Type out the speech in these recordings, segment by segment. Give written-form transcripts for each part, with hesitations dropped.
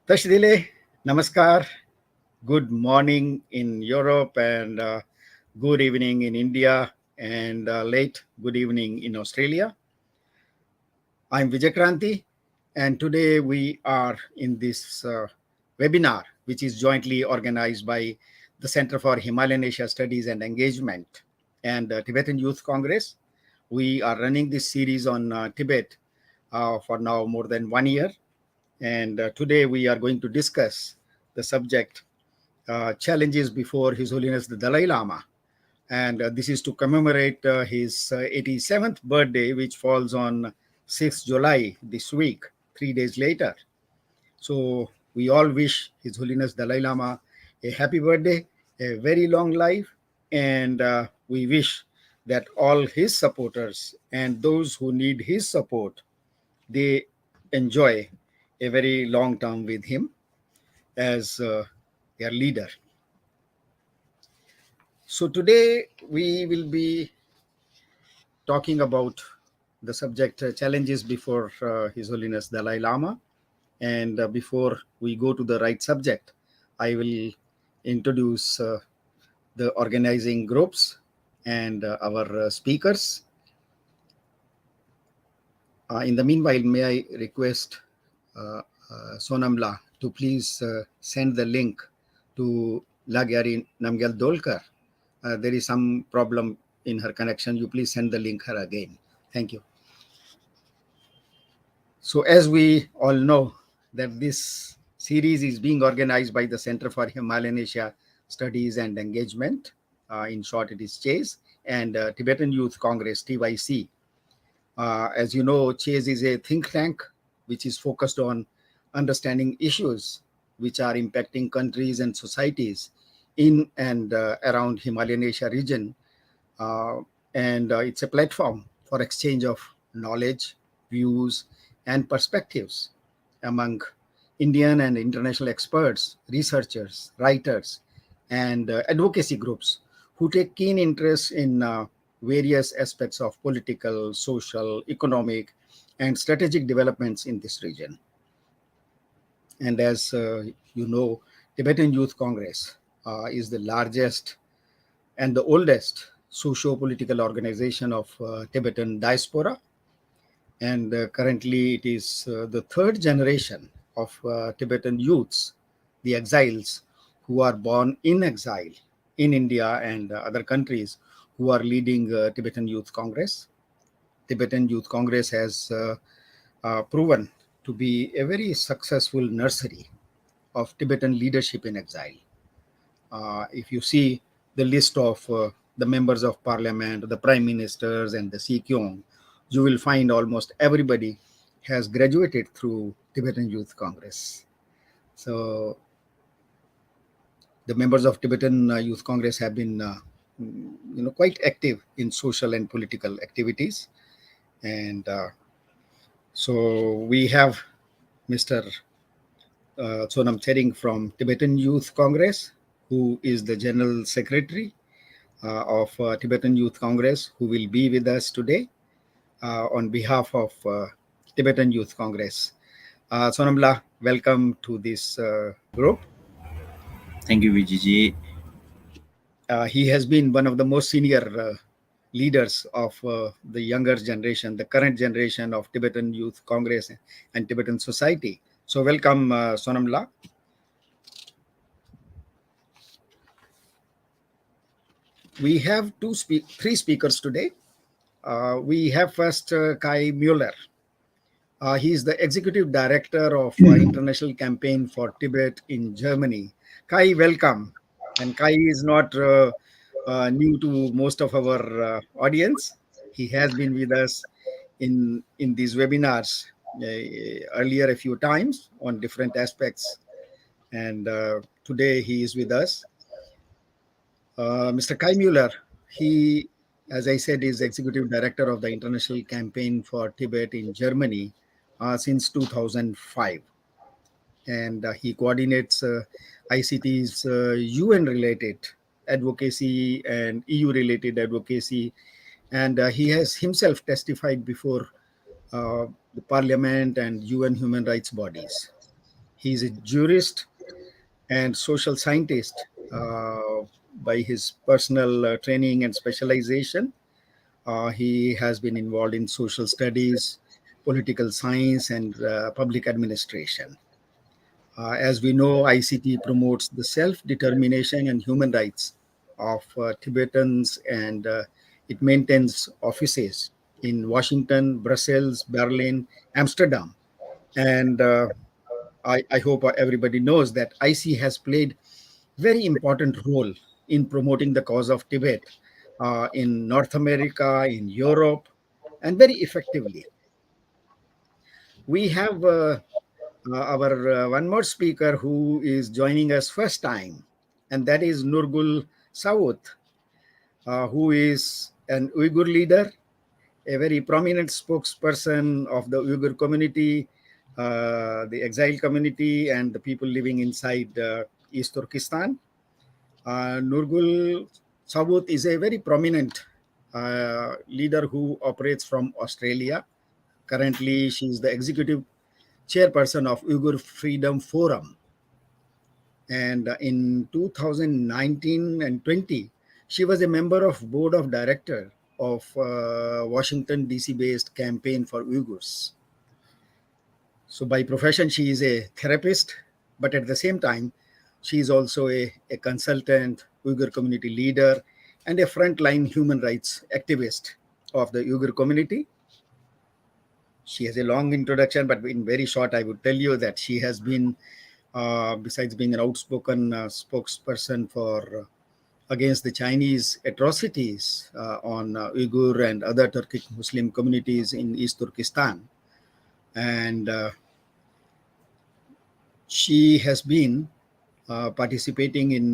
Tashdile, Namaskar. Good morning in Europe and good evening in India and late good evening in Australia. I'm Vijay Kranti, and today we are in this webinar, which is jointly organized by the Center for Himalayan Asia Studies and Engagement and Tibetan Youth Congress. We are running this series on Tibet for now more than 1 year. And today we are going to discuss the subject challenges before His Holiness the Dalai Lama. And this is to commemorate his 87th birthday, which falls on 6th July this week, 3 days later. So we all wish His Holiness Dalai Lama a happy birthday, a very long life, and we wish that all his supporters and those who need his support, they enjoy a very long term with him as their leader. So today we will be talking about the subject challenges before His Holiness Dalai Lama. And before we go to the right subject, I will introduce the organizing groups and our speakers. In the meanwhile, may I request Sonamla to please send the link to Lagyari Namgyal Dolkar. There is some problem in her connection. You please send the link her again. Thank you. So as we all know that this series is being organized by the Center for Himalayan Asia Studies and Engagement. In short, it is CHASE, and Tibetan Youth Congress, TYC. As you know, CHASE is a think tank which is focused on understanding issues which are impacting countries and societies in and around Himalayan Asia region. And it's a platform for exchange of knowledge, views, and perspectives among Indian and international experts, researchers, writers, and advocacy groups who take keen interest in various aspects of political, social, economic, and strategic developments in this region. And as you know, Tibetan Youth Congress is the largest and the oldest socio-political organization of Tibetan diaspora. And currently it is the third generation of Tibetan youths, the exiles who are born in exile in India and other countries, who are leading Tibetan Youth Congress. Tibetan Youth Congress has proven to be a very successful nursery of Tibetan leadership in exile. If you see the list of the members of parliament, the prime ministers, and the Sikyong, you will find almost everybody has graduated through Tibetan Youth Congress. So the members of Tibetan Youth Congress have been quite active in social and political activities. And so we have Mr. Sonam Tsering from Tibetan Youth Congress, who is the General Secretary of Tibetan Youth Congress, who will be with us today on behalf of Tibetan Youth Congress. Sonamla, welcome to this group. Thank you, Vijay. He has been one of the most senior leaders of the younger generation, the current generation of Tibetan Youth Congress and Tibetan society. So welcome, Sonamla. We have three speakers today. We have first Kai Mueller. He is the executive director of International Campaign for Tibet in Germany. Kai, welcome. And Kai is not new to most of our audience. He has been with us in these webinars earlier a few times on different aspects. And today he is with us. Mr. Kai Mueller, he, as I said, is executive director of the International Campaign for Tibet in Germany since 2005. And he coordinates ICT's UN-related advocacy and EU-related advocacy. And he has himself testified before the Parliament and UN human rights bodies. He's a jurist and social scientist by his personal training and specialization. He has been involved in social studies, political science, and public administration. As we know, ICT promotes the self determination and human rights of Tibetans, and it maintains offices in Washington, Brussels, Berlin, Amsterdam. And I hope everybody knows that IC has played very important role in promoting the cause of Tibet in North America, in Europe, and very effectively. We have our one more speaker who is joining us first time, and that is Nurgul Saud, who is an Uyghur leader, a very prominent spokesperson of the Uyghur community, the exile community, and the people living inside East Turkestan. Nurgul Saud is a very prominent leader who operates from Australia. Currently, she is the executive chairperson of Uyghur Freedom Forum. And in 2019 and 20, she was a member of board of director of Washington DC based campaign for Uyghurs. So by profession, she is a therapist, but at the same time, she is also a consultant, Uyghur community leader, and a frontline human rights activist of the Uyghur community. She has a long introduction, but in very short, I would tell you that she has been, besides being an outspoken spokesperson for against the Chinese atrocities on Uyghur and other Turkic Muslim communities in East Turkestan, and she has been participating in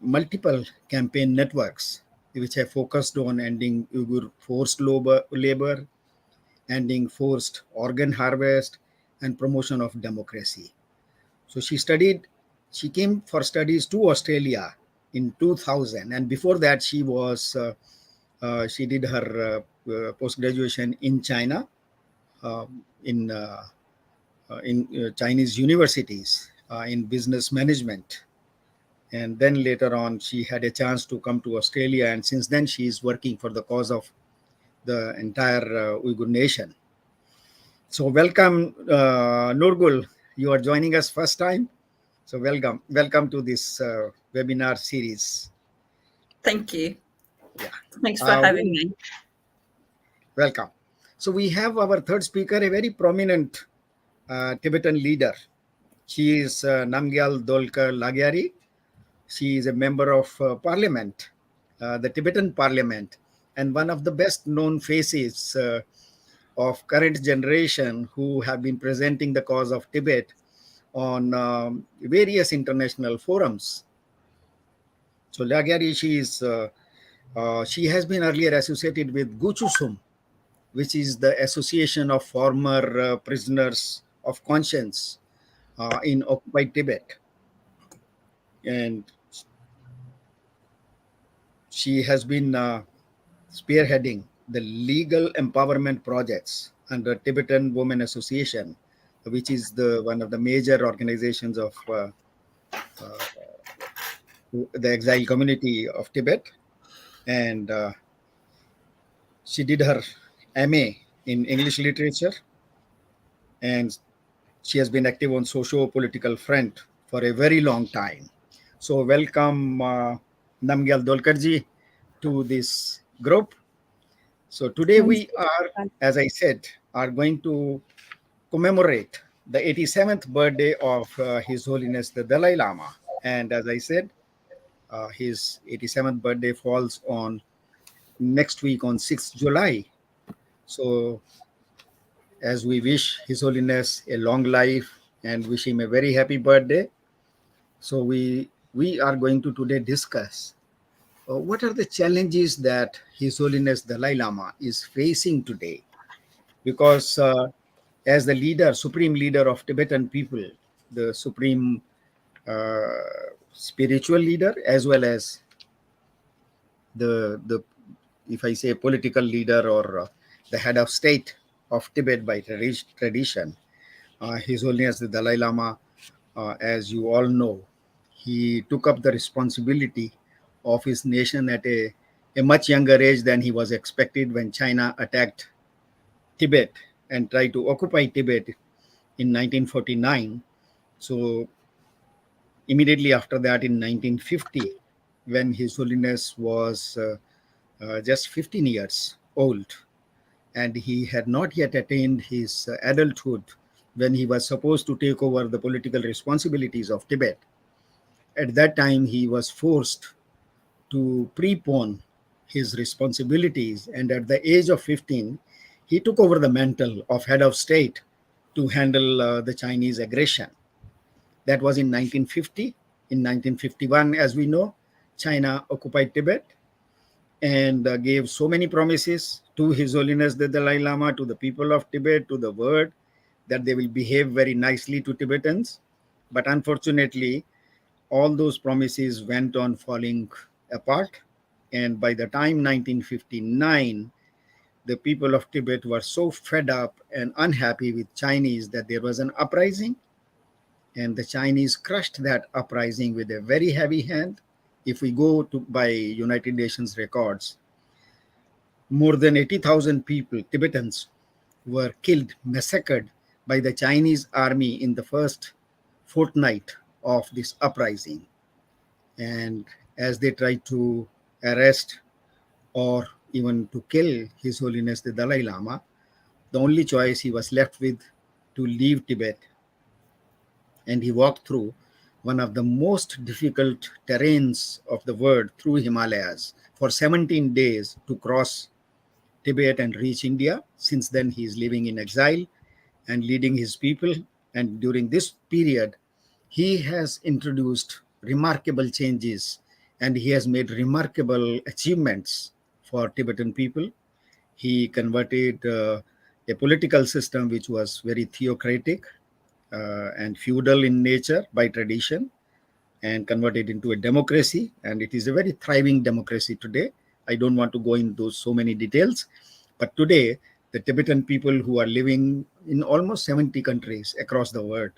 multiple campaign networks which have focused on ending Uyghur forced labor, ending forced organ harvest, and promotion of democracy. So she came for studies to Australia in 2000, and before that, she did her post graduation in China, in Chinese universities in business management. And then later on, she had a chance to come to Australia, and since then, she is working for the cause of the entire Uyghur nation. So, welcome, Nurgul. You are joining us first time. So, welcome to this webinar series. Thank you. Yeah, Thanks for having me. welcome. So, we have our third speaker, a very prominent Tibetan leader. She is Namgyal Dolkar Lagyari. She is a member of parliament, the Tibetan parliament, and one of the best known faces of current generation who have been presenting the cause of Tibet on various international forums. So Lagyari, she has been earlier associated with Guchusum, which is the Association of Former Prisoners of Conscience in occupied Tibet. And she has been spearheading the legal empowerment projects under Tibetan Women Association, which is the one of the major organizations of the exile community of Tibet. And she did her MA in English literature, and she has been active on socio-political front for a very long time. So welcome, Namgyal Dolkarji, to this group. So today we are, as I said, are going to commemorate the 87th birthday of His Holiness the Dalai Lama. And as I said, his 87th birthday falls on next week on 6th July. So as we wish His Holiness a long life and wish him a very happy birthday, so we are going to today discuss what are the challenges that His Holiness Dalai Lama is facing today, because as the leader, supreme leader of Tibetan people, the supreme spiritual leader, as well as the if I say political leader or the head of state of Tibet by tradition, His Holiness the Dalai Lama as you all know, he took up the responsibility of his nation at a much younger age than he was expected when China attacked Tibet and tried to occupy Tibet in 1949. So, immediately after that, in 1950, when His Holiness was just 15 years old, and he had not yet attained his adulthood when he was supposed to take over the political responsibilities of Tibet. At that time, he was forced to prepone his responsibilities, and at the age of 15, he took over the mantle of head of state to handle the Chinese aggression. That was in 1950. In 1951, as we know, China occupied Tibet and gave so many promises to His Holiness the Dalai Lama, to the people of Tibet, to the world, that they will behave very nicely to Tibetans. But unfortunately, all those promises went on falling apart. And by the time 1959, the people of Tibet were so fed up and unhappy with Chinese that there was an uprising, and the Chinese crushed that uprising with a very heavy hand. If we go to by United Nations records, more than 80,000 people, Tibetans, were killed, massacred by the Chinese army in the first fortnight of this uprising. And as they tried to arrest or even to kill His Holiness the Dalai Lama, the only choice he was left with to leave Tibet. And he walked through one of the most difficult terrains of the world through Himalayas for 17 days to cross Tibet and reach India. Since then, he is living in exile and leading his people. And during this period, he has introduced remarkable changes and he has made remarkable achievements for Tibetan people. He converted a political system which was very theocratic and feudal in nature by tradition, and converted into a democracy. And it is a very thriving democracy today. I don't want to go into so many details, but today, the Tibetan people who are living in almost 70 countries across the world,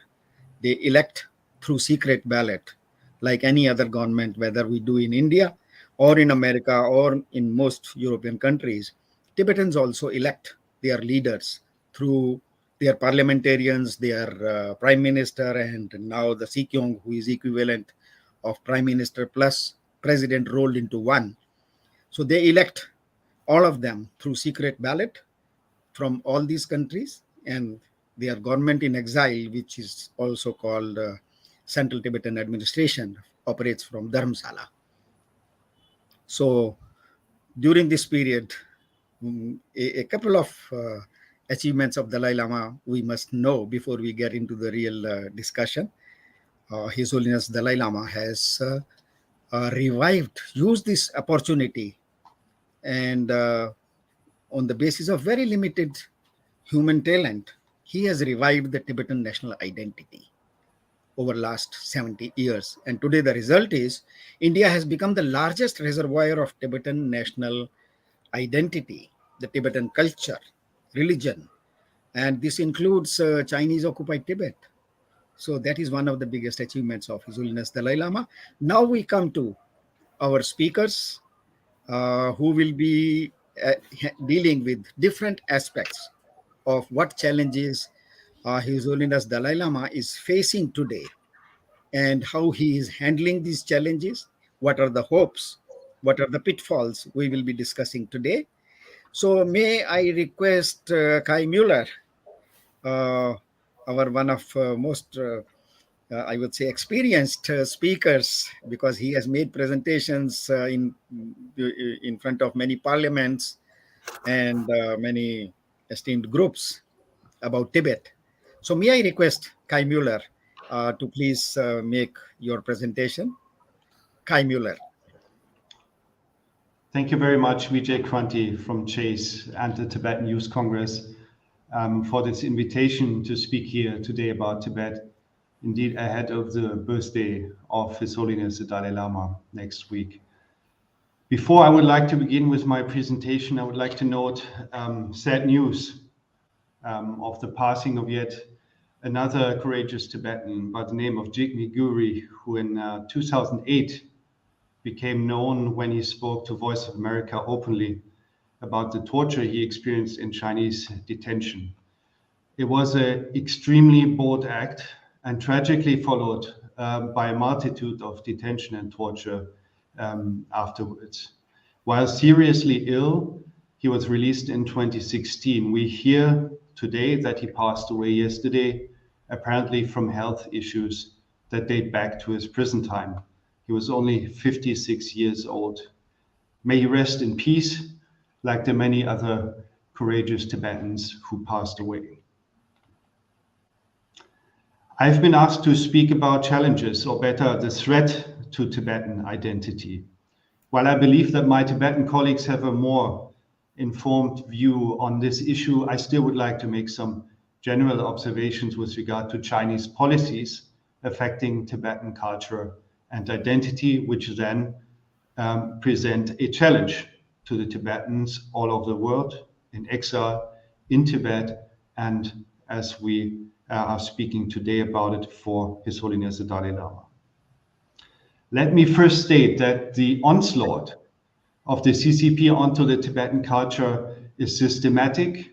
they elect through secret ballot, like any other government, whether we do in India or in America or in most European countries. Tibetans also elect their leaders through their parliamentarians, their prime minister, and now the Sikyong, who is equivalent of prime minister plus president rolled into one. So they elect all of them through secret ballot from all these countries, and their government in exile, which is also called Central Tibetan Administration, operates from Dharamsala. So during this period, a couple of achievements of Dalai Lama we must know before we get into the real discussion. His Holiness Dalai Lama has used this opportunity, and on the basis of very limited human talent, he has revived the Tibetan national identity over last 70 years. And today the result is India has become the largest reservoir of Tibetan national identity, the Tibetan culture, religion, and this includes Chinese occupied Tibet. So that is one of the biggest achievements of His Holiness Dalai Lama. Now we come to our speakers who will be dealing with different aspects of what challenges His Holiness Dalai Lama is facing today and how he is handling these challenges. What are the hopes? What are the pitfalls we will be discussing today? So, may I request Kai Mueller, uh, our one of most, I would say, experienced speakers, because he has made presentations in front of many parliaments and many esteemed groups about Tibet. So, may I request Kai Mueller to please make your presentation? Kai Mueller. Thank you very much, Vijay Kranti from Chase and the Tibetan Youth Congress for this invitation to speak here today about Tibet. Indeed, ahead of the birthday of His Holiness the Dalai Lama next week. Before I would like to begin with my presentation, I would like to note sad news of the passing of yet another courageous Tibetan by the name of Jigme Guri, who in 2008 became known when he spoke to Voice of America openly about the torture he experienced in Chinese detention. It was an extremely bold act and tragically followed by a multitude of detention and torture afterwards. While seriously ill, he was released in 2016. We hear today that he passed away yesterday, apparently from health issues that date back to his prison time. He was only 56 years old. May he rest in peace, like the many other courageous Tibetans who passed away. I've been asked to speak about challenges, or better, the threat to Tibetan identity. While I believe that my Tibetan colleagues have a more informed view on this issue, I still would like to make some general observations with regard to Chinese policies affecting Tibetan culture and identity, which then present a challenge to the Tibetans all over the world, in exile, in Tibet, and as we are speaking today about it for His Holiness the Dalai Lama. Let me first state that the onslaught of the CCP onto the Tibetan culture is systematic,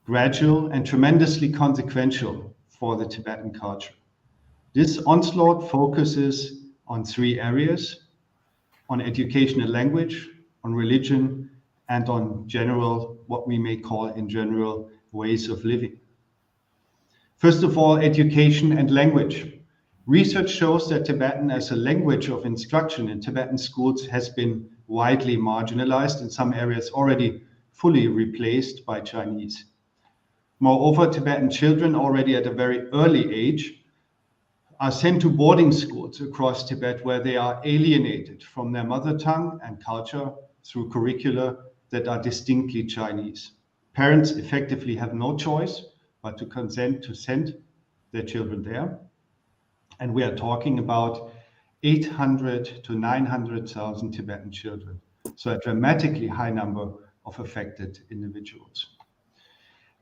gradual, and tremendously consequential for the Tibetan culture. This onslaught focuses on three areas: on education and language, on religion, and on general, what we may call in general, ways of living. First of all, education and language. Research shows that Tibetan as a language of instruction in Tibetan schools has been widely marginalized, in some areas already fully replaced by Chinese. Moreover, Tibetan children already at a very early age are sent to boarding schools across Tibet, where they are alienated from their mother tongue and culture through curricula that are distinctly Chinese. Parents effectively have no choice but to consent to send their children there. And we are talking about 800 to 900,000 Tibetan children. So a dramatically high number of affected individuals.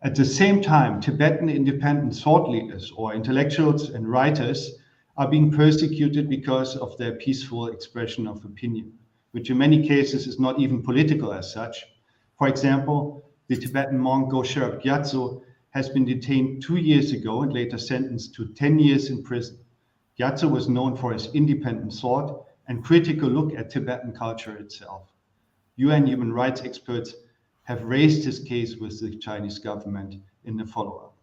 At the same time, Tibetan independent thought leaders or intellectuals and writers are being persecuted because of their peaceful expression of opinion, which in many cases is not even political as such. For example, the Tibetan monk Gosherab Gyatso has been detained 2 years ago and later sentenced to 10 years in prison. Gyatso was known for his independent thought and critical look at Tibetan culture itself. UN human rights experts have raised his case with the Chinese government in the follow-up.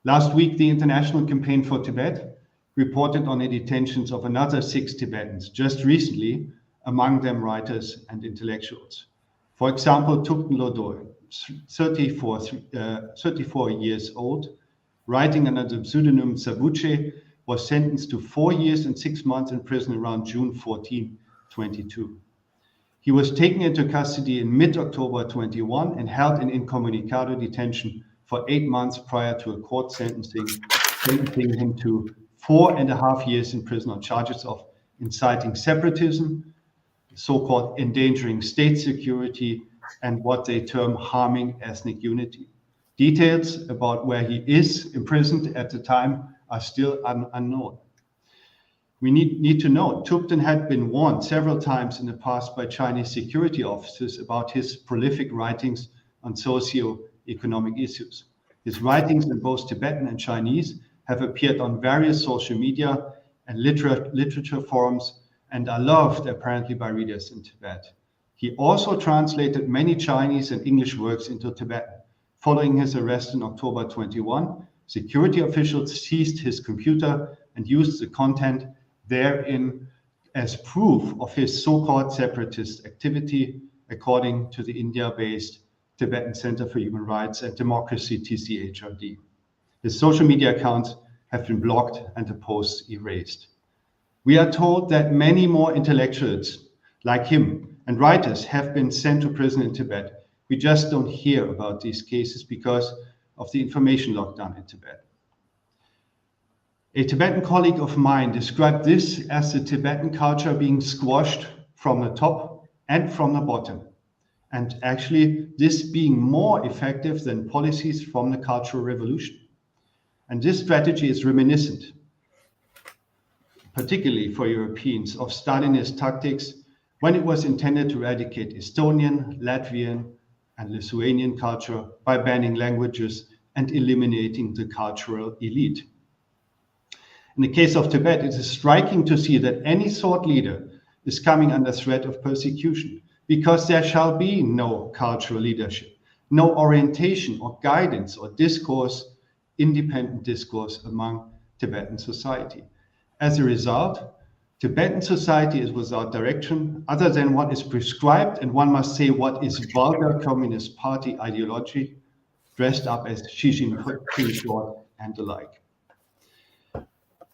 Last week, the International Campaign for Tibet reported on the detentions of another 6 Tibetans, just recently, among them writers and intellectuals. For example, Thupten Lodoi, 34 years old, writing under the pseudonym Sabuche, was sentenced to 4 years and 6 months in prison around June 14, 22. He was taken into custody in mid-October 21 and held in incommunicado detention for 8 months prior to a court sentencing him to 4.5 years in prison on charges of inciting separatism, so-called endangering state security, and what they term harming ethnic unity. Details about where he is imprisoned at the time are still unknown. We need to know, Thupten had been warned several times in the past by Chinese security officers about his prolific writings on socio-economic issues. His writings in both Tibetan and Chinese have appeared on various social media and literature forums and are loved apparently by readers in Tibet. He also translated many Chinese and English works into Tibetan. Following his arrest in October 21, security officials seized his computer and used the content therein as proof of his so-called separatist activity, according to the India-based Tibetan Center for Human Rights and Democracy, TCHRD. His social media accounts have been blocked and the posts erased. We are told that many more intellectuals like him and writers have been sent to prison in Tibet. We just don't hear about these cases because of the information lockdown in Tibet. A Tibetan colleague of mine described this as the Tibetan culture being squashed from the top and from the bottom, and actually this being more effective than policies from the Cultural Revolution. And this strategy is reminiscent, particularly for Europeans, of Stalinist tactics when it was intended to eradicate Estonian, Latvian, and Lithuanian culture by banning languages and eliminating the cultural elite. In the case of Tibet, it is striking to see that any thought leader is coming under threat of persecution because there shall be no cultural leadership, no orientation or guidance or discourse, independent discourse among Tibetan society. As a result, Tibetan society is without direction other than what is prescribed, and one must say what is vulgar Communist Party ideology, dressed up as Xi Jinping and the like.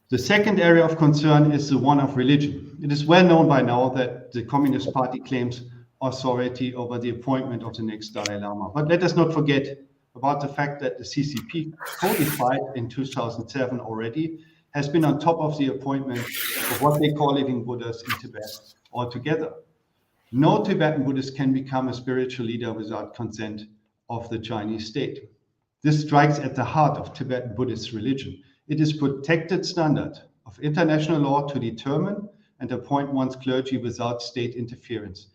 The second area of concern is the one of religion. It is well known by now that the Communist Party claims authority over the appointment of the next Dalai Lama. But let us not forget about the fact that the CCP, codified in 2007 already, has been on top of the appointment of what they call living Buddhas in Tibet altogether. No Tibetan Buddhist can become a spiritual leader without consent of the Chinese state. This strikes at the heart of Tibetan Buddhist religion. It is protected standard of international law to determine and appoint one's clergy without state interference.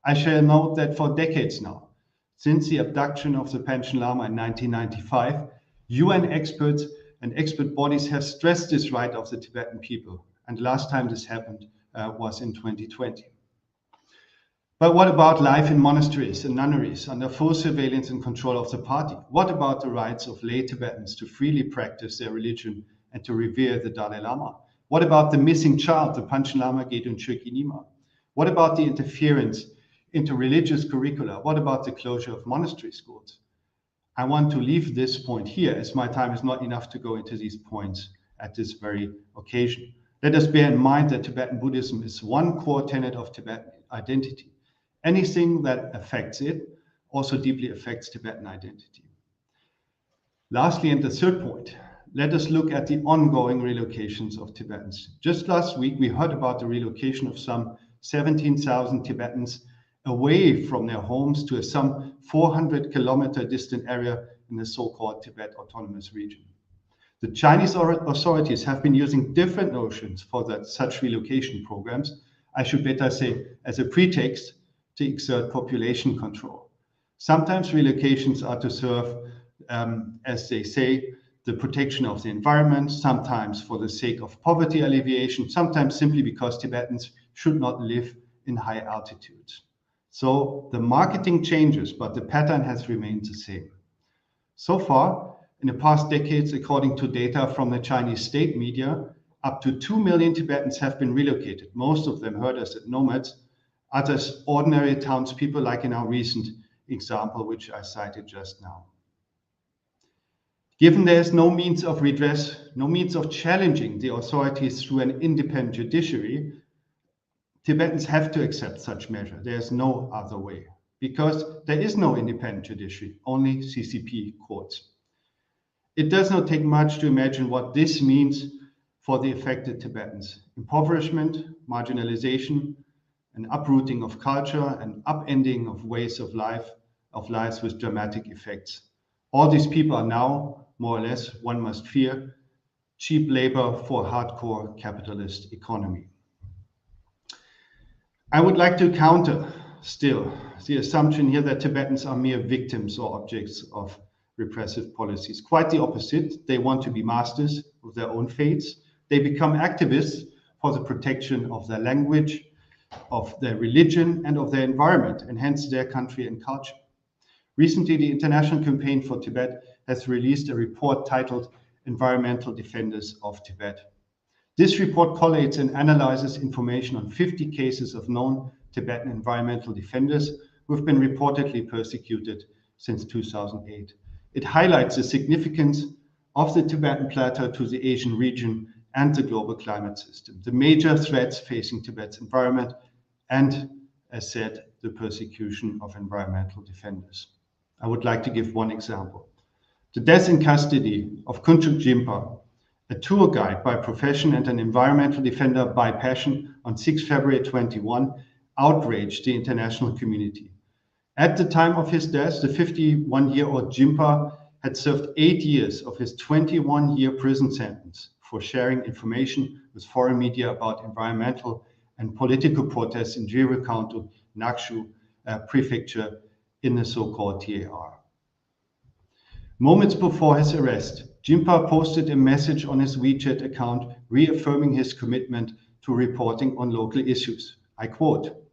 I shall note that for decades now, since the abduction of the Panchen Lama in 1995, UN experts and expert bodies have stressed this right of the Tibetan people. And the last time this happened was in 2020. But what about life in monasteries and nunneries under full surveillance and control of the party? What about the rights of lay Tibetans to freely practice their religion and to revere the Dalai Lama? What about the missing child, the Panchen Lama Gedun Chökyi Nyima? What about the interference into religious curricula? What about the closure of monastery schools? I want to leave this point here, as my time is not enough to go into these points at this very occasion. Let us bear in mind that Tibetan Buddhism is one core tenet of Tibetan identity. Anything that affects it also deeply affects Tibetan identity. Lastly, and the third point, let us look at the ongoing relocations of Tibetans. Just last week, we heard about the relocation of some 17,000 Tibetans away from their homes to a some 400-kilometer distant area in the so-called Tibet Autonomous Region. The Chinese authorities have been using different notions for such relocation programs, I should better say as a pretext to exert population control. Sometimes relocations are to serve, as they say, the protection of the environment, sometimes for the sake of poverty alleviation, sometimes simply because Tibetans should not live in high altitudes. So the marketing changes, but the pattern has remained the same. So far, in the past decades, according to data from the Chinese state media, up to 2 million Tibetans have been relocated, most of them herders and nomads, others ordinary townspeople, like in our recent example, which I cited just now. Given there is no means of redress, no means of challenging the authorities through an independent judiciary, Tibetans have to accept such measure. There is no other way, because there is no independent judiciary, only CCP courts. It does not take much to imagine what this means for the affected Tibetans. Impoverishment, marginalization, an uprooting of culture, and upending of ways of lives with dramatic effects. All these people are now, more or less, one must fear, cheap labor for hardcore capitalist economy. I would like to counter still the assumption here that Tibetans are mere victims or objects of repressive policies. Quite the opposite. They want to be masters of their own fates. They become activists for the protection of their language, of their religion, and of their environment, and hence their country and culture. Recently, the International Campaign for Tibet has released a report titled Environmental Defenders of Tibet. This report collates and analyzes information on 50 cases of known Tibetan environmental defenders who have been reportedly persecuted since 2008. It highlights the significance of the Tibetan Plateau to the Asian region and the global climate system, the major threats facing Tibet's environment, and, as said, the persecution of environmental defenders. I would like to give one example. The death in custody of Kunchuk Jimpa, a tour guide by profession and an environmental defender by passion, on 6 February 21, outraged the international community. At the time of his death, the 51-year-old Jimpa had served 8 years of his 21-year prison sentence for sharing information with foreign media about environmental and political protests in Jiri County, Nakshu Prefecture in the so-called TAR. Moments before his arrest, Jinpa posted a message on his WeChat account reaffirming his commitment to reporting on local issues. I quote,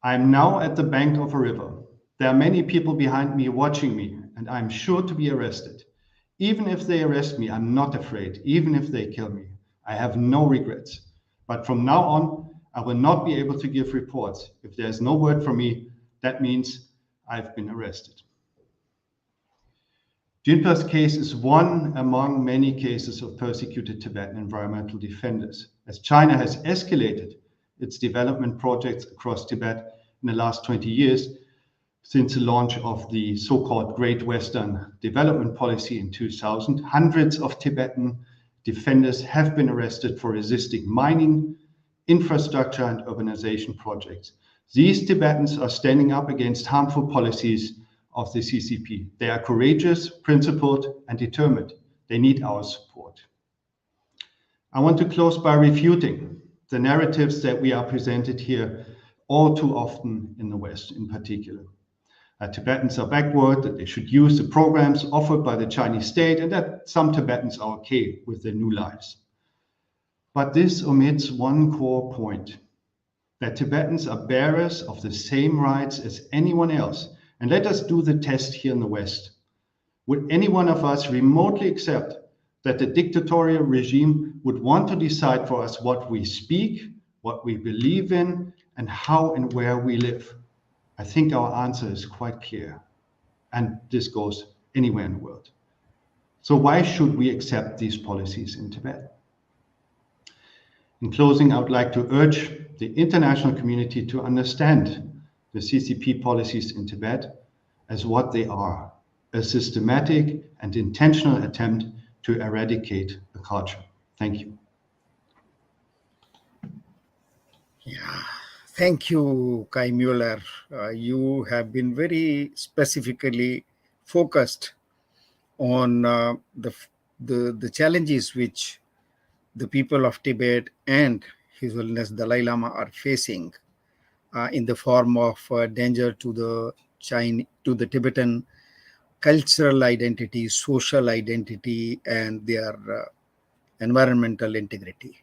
"I am now at the bank of a river. There are many people behind me watching me, and I'm sure to be arrested. Even if they arrest me, I'm not afraid. Even if they kill me, I have no regrets. But from now on, I will not be able to give reports. If there's no word from me, that means I've been arrested." Jinpa's case is one among many cases of persecuted Tibetan environmental defenders. As China has escalated its development projects across Tibet in the last 20 years, since the launch of the so-called Great Western Development Policy in 2000, hundreds of Tibetan defenders have been arrested for resisting mining, infrastructure, and urbanization projects. These Tibetans are standing up against harmful policies of the CCP. They are courageous, principled, and determined. They need our support. I want to close by refuting the narratives that we are presented here all too often in the West in particular. That Tibetans are backward, that they should use the programs offered by the Chinese state, and that some Tibetans are okay with their new lives. But this omits one core point, that Tibetans are bearers of the same rights as anyone else. And let us do the test here in the West. Would any one of us remotely accept that the dictatorial regime would want to decide for us what we speak, what we believe in, and how and where we live? I think our answer is quite clear. And this goes anywhere in the world. So why should we accept these policies in Tibet? In closing, I would like to urge the international community to understand the CCP policies in Tibet as what they are, a systematic and intentional attempt to eradicate the culture. Thank you. Yeah, thank you, Kai Mueller. You have been very specifically focused on the challenges which the people of Tibet and His Holiness Dalai Lama are facing in the form of danger to the Tibetan cultural identity, social identity, and their environmental integrity.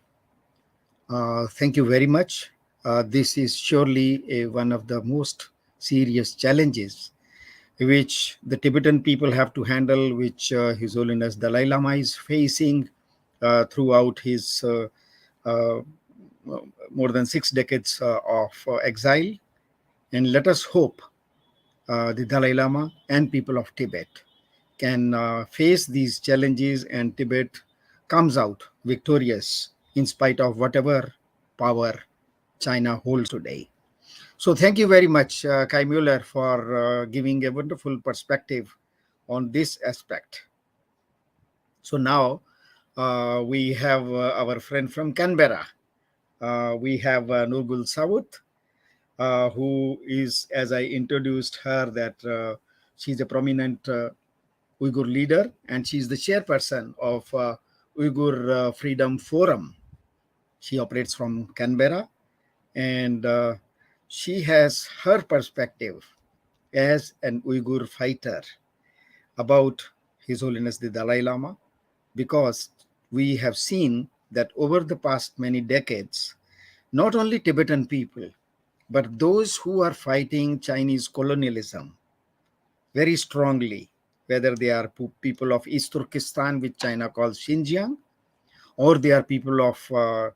Thank you very much. This is surely one of the most serious challenges which the Tibetan people have to handle, which His Holiness Dalai Lama is facing throughout his more than 6 decades of exile. And let us hope the Dalai Lama and people of Tibet can face these challenges and Tibet comes out victorious in spite of whatever power China holds today. So thank you very much, Kai Mueller, for giving a wonderful perspective on this aspect. So now we have our friend from Canberra. We have Nurgul Sawut, who is, as I introduced her, that she's a prominent Uyghur leader, and she's the chairperson of Uyghur Freedom Forum. She operates from Canberra, and she has her perspective as an Uyghur fighter about His Holiness the Dalai Lama, because we have seen that over the past many decades, not only Tibetan people, but those who are fighting Chinese colonialism very strongly, whether they are people of East Turkestan, which China calls Xinjiang, or they are people of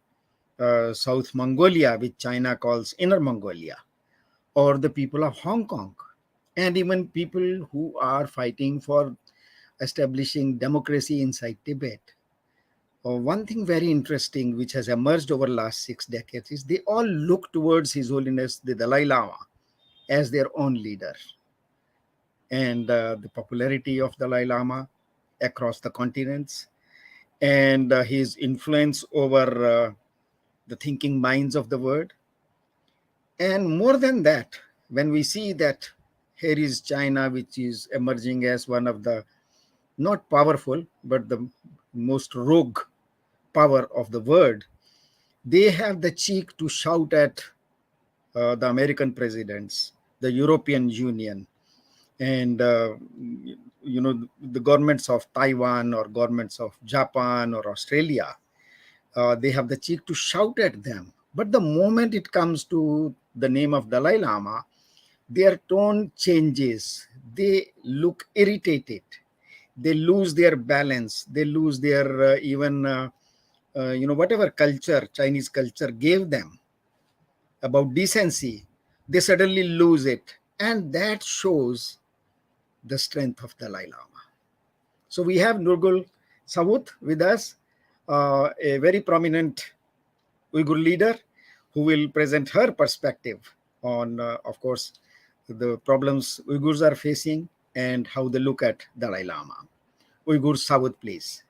South Mongolia, which China calls Inner Mongolia, or the people of Hong Kong, and even people who are fighting for establishing democracy inside Tibet. One thing very interesting which has emerged over the last 6 decades is they all look towards His Holiness the Dalai Lama as their own leader. And the popularity of Dalai Lama across the continents and his influence over the thinking minds of the world. And more than that, when we see that here is China, which is emerging as one of the not powerful, but the most rogue power of the world. They have the cheek to shout at the American presidents, the European Union, and the governments of Taiwan or governments of Japan or Australia. They have the cheek to shout at them. But the moment it comes to the name of Dalai Lama, their tone changes. They look irritated. They lose their balance. They lose their whatever culture, Chinese culture gave them about decency. They suddenly lose it. And that shows the strength of Dalai Lama. So we have Nurgul Sawut with us, a very prominent Uyghur leader who will present her perspective on, of course, the problems Uyghurs are facing and how they look at Dalai Lama. Uyghur Sawut, please.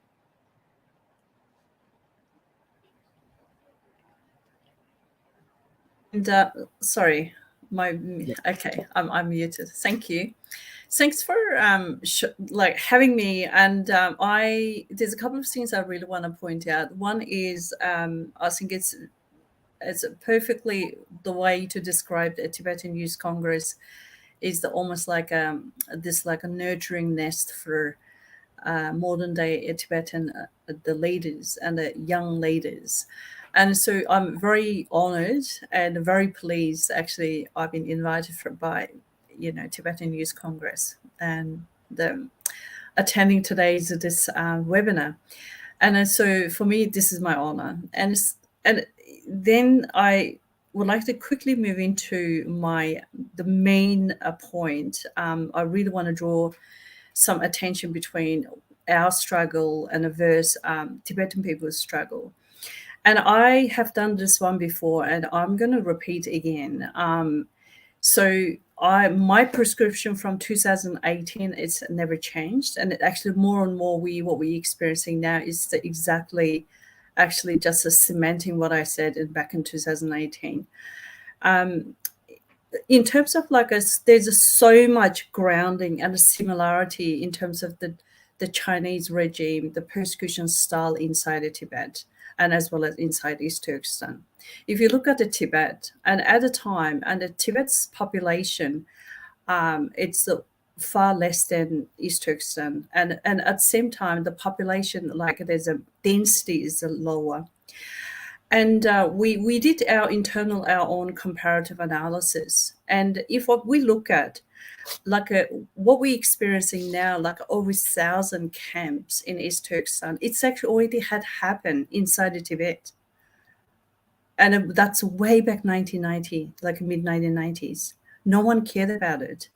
And sorry, okay, I'm muted. Thank you. Thanks for having me. And there's a couple of things I really want to point out. One is I think it's perfectly the way to describe the Tibetan Youth Congress is almost like a nurturing nest for modern day Tibetan the leaders and the young leaders. And so I'm very honored and very pleased. Actually, I've been invited by Tibetan Youth Congress and attending today's this webinar. And so for me, this is my honor. And then I would like to quickly move into the main point. I really want to draw some attention between our struggle and versus Tibetan people's struggle. And I have done this one before, and I'm going to repeat again. So my prescription from 2018, it's never changed. And it actually more and more what we're experiencing now is actually just cementing what I said back in 2018. In terms of there's so much grounding and a similarity in terms of the Chinese regime, the persecution style inside of Tibet, and as well as inside East Turkestan. If you look at the Tibet, and at the time, and the Tibet's population, it's far less than East Turkestan, and at the same time, the population, there's a density is lower. And we did our own comparative analysis. And if what we look at, what we're experiencing now, over 1,000 camps in East Turkestan, it's actually already had happened inside the Tibet. And that's way back 1990, mid-1990s. No one cared about it.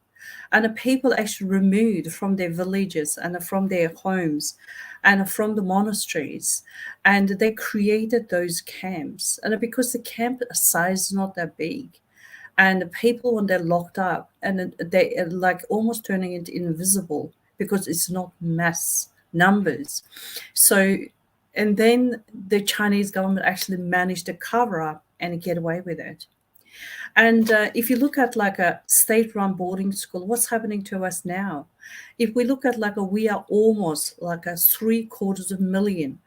And the people actually removed from their villages and from their homes and from the monasteries. And they created those camps. And because the camp size is not that big, and the people, when they're locked up, and they are almost turning into invisible because it's not mass numbers. So, and then the Chinese government actually managed to cover up and get away with it. And if you look at a state-run boarding school, what's happening to us now? If we look at we are almost a 750,000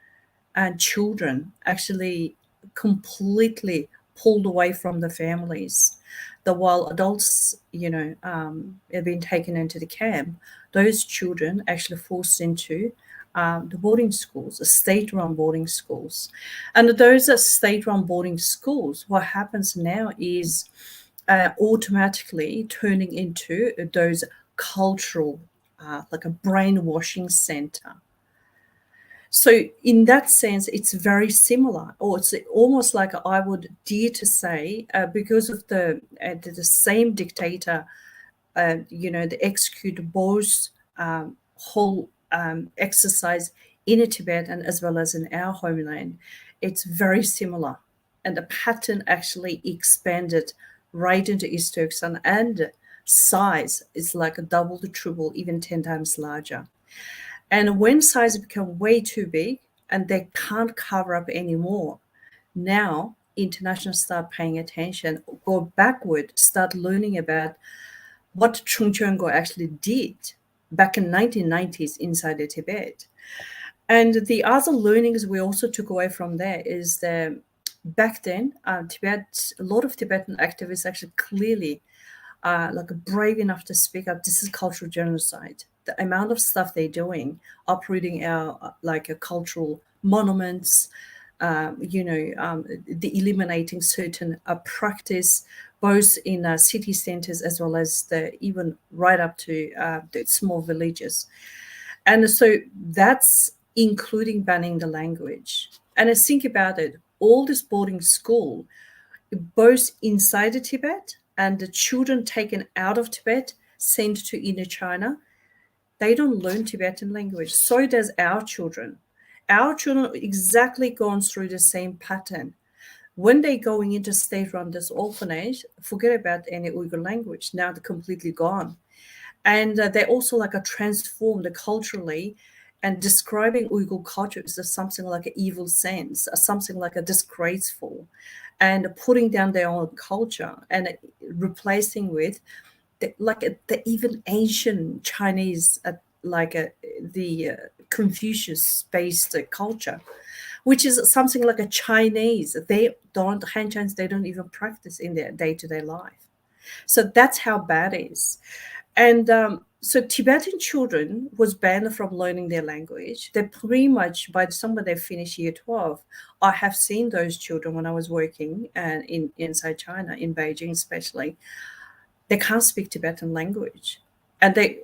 children actually completely pulled away from the families. While adults, have been taken into the camp, those children actually forced into the boarding schools, the state-run boarding schools. And those are state-run boarding schools. What happens now is automatically turning into those cultural, a brainwashing center. So in that sense, it's very similar, or it's almost I would dare to say, because of the same dictator, they execute both whole exercise in Tibet and as well as in our homeland. It's very similar, and the pattern actually expanded right into East Turkestan, and size is a double to triple, even 10 times larger. And when size become way too big and they can't cover up anymore, now international start paying attention, go backward, start learning about what Chungcheongo actually did back in 1990s inside the Tibet. And the other learnings we also took away from there is that back then, Tibet, a lot of Tibetan activists actually clearly like brave enough to speak up. This is cultural genocide. The amount of stuff they're doing, uprooting our cultural monuments, the eliminating certain practice, both in city centers as well as even right up to the small villages. And so that's including banning the language. And I think about it, all this boarding school, both inside the Tibet and the children taken out of Tibet, sent to inner China, they don't learn Tibetan language. So does our children. Our children exactly gone through the same pattern. When they're going into state-run this orphanage, forget about any Uyghur language. Now they're completely gone. And they also transformed culturally, and describing Uyghur culture is something like an evil sense, something like a disgraceful, and putting down their own culture and replacing with the even ancient Chinese, the Confucius-based culture, which is something like a Chinese. Han Chinese, they don't even practice in their day-to-day life. So that's how bad it is. And so Tibetan children was banned from learning their language. They pretty much, by the time they finish year 12, I have seen those children when I was working inside China, in Beijing especially. They can't speak Tibetan language. And they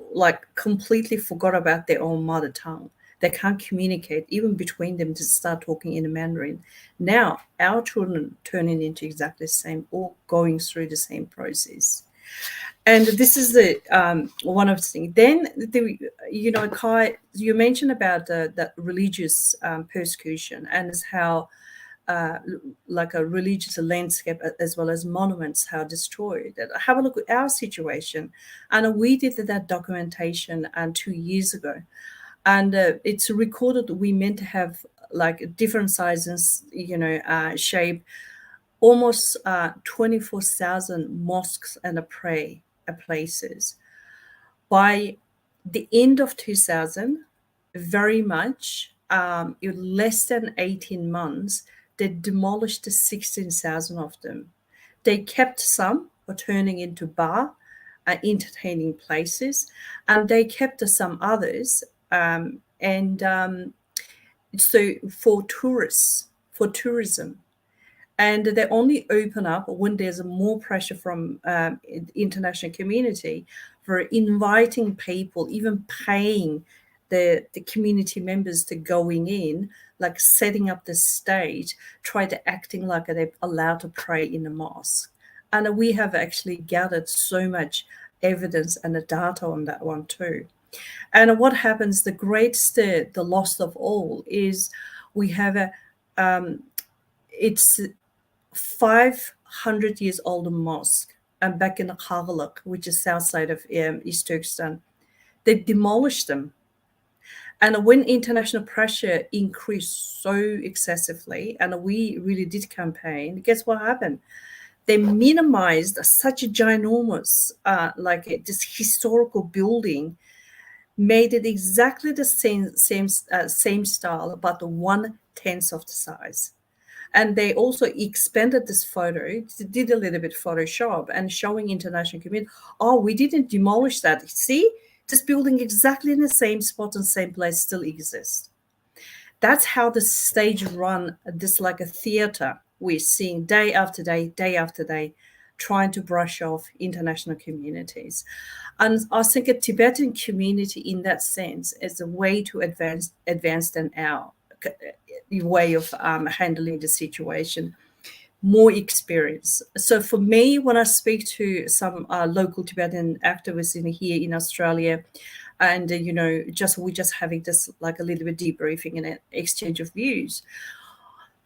completely forgot about their own mother tongue. They can't communicate even between them to start talking in Mandarin. Now, our children turning into exactly the same, or going through the same process. And this is the one of the things. Then, Kai, you mentioned about the religious persecution and how a religious landscape as well as monuments how destroyed. Have a look at our situation. And we did that documentation 2 years ago. And it's recorded we meant to have different sizes, shape, almost 24,000 mosques and prayer places. By the end of 2000, very much in less than 18 months, they demolished 16,000 of them. They kept some for turning into bar, entertaining places, and they kept some others. So for tourists, for tourism. And they only open up when there's more pressure from the international community for inviting people, even paying the community members to going in, setting up the stage, try to acting like they're allowed to pray in the mosque. And we have actually gathered so much evidence and the data on that one too. And what happens, the greatest, the loss of all is we have it's 500 years old mosque, and back in the Kaghalak, which is south side of East Turkestan. They demolished them. And when international pressure increased so excessively, and we really did campaign, guess what happened? They minimized such a ginormous, this historical building, made it exactly the same style, but 1/10 of the size. And they also expanded this photo, did a little bit Photoshop and showing international community, oh, we didn't demolish that. See, this building exactly in the same spot and same place still exists. That's how the stage run, this like a theater we're seeing day after day after day, trying to brush off international communities. And I think a Tibetan community in that sense is a way to advance than our way of handling the situation, more experience. So for me, when I speak to some local Tibetan activists here in Australia, and we're just having this like a little bit debriefing and an exchange of views,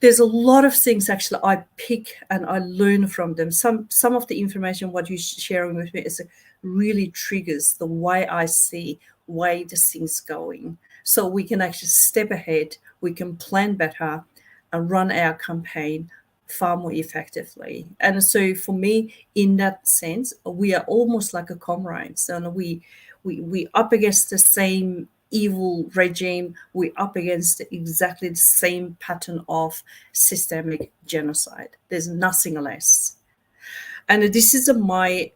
there's a lot of things actually I pick and I learn from them. Some of the information what you're sharing with me is really triggers the way I see why this thing's going. So we can actually step ahead, we can plan better and run our campaign far more effectively. And so for me, in that sense, we are almost like a comrades, and we up against the same evil regime. We're up against exactly the same pattern of systemic genocide. There's nothing less. And this is my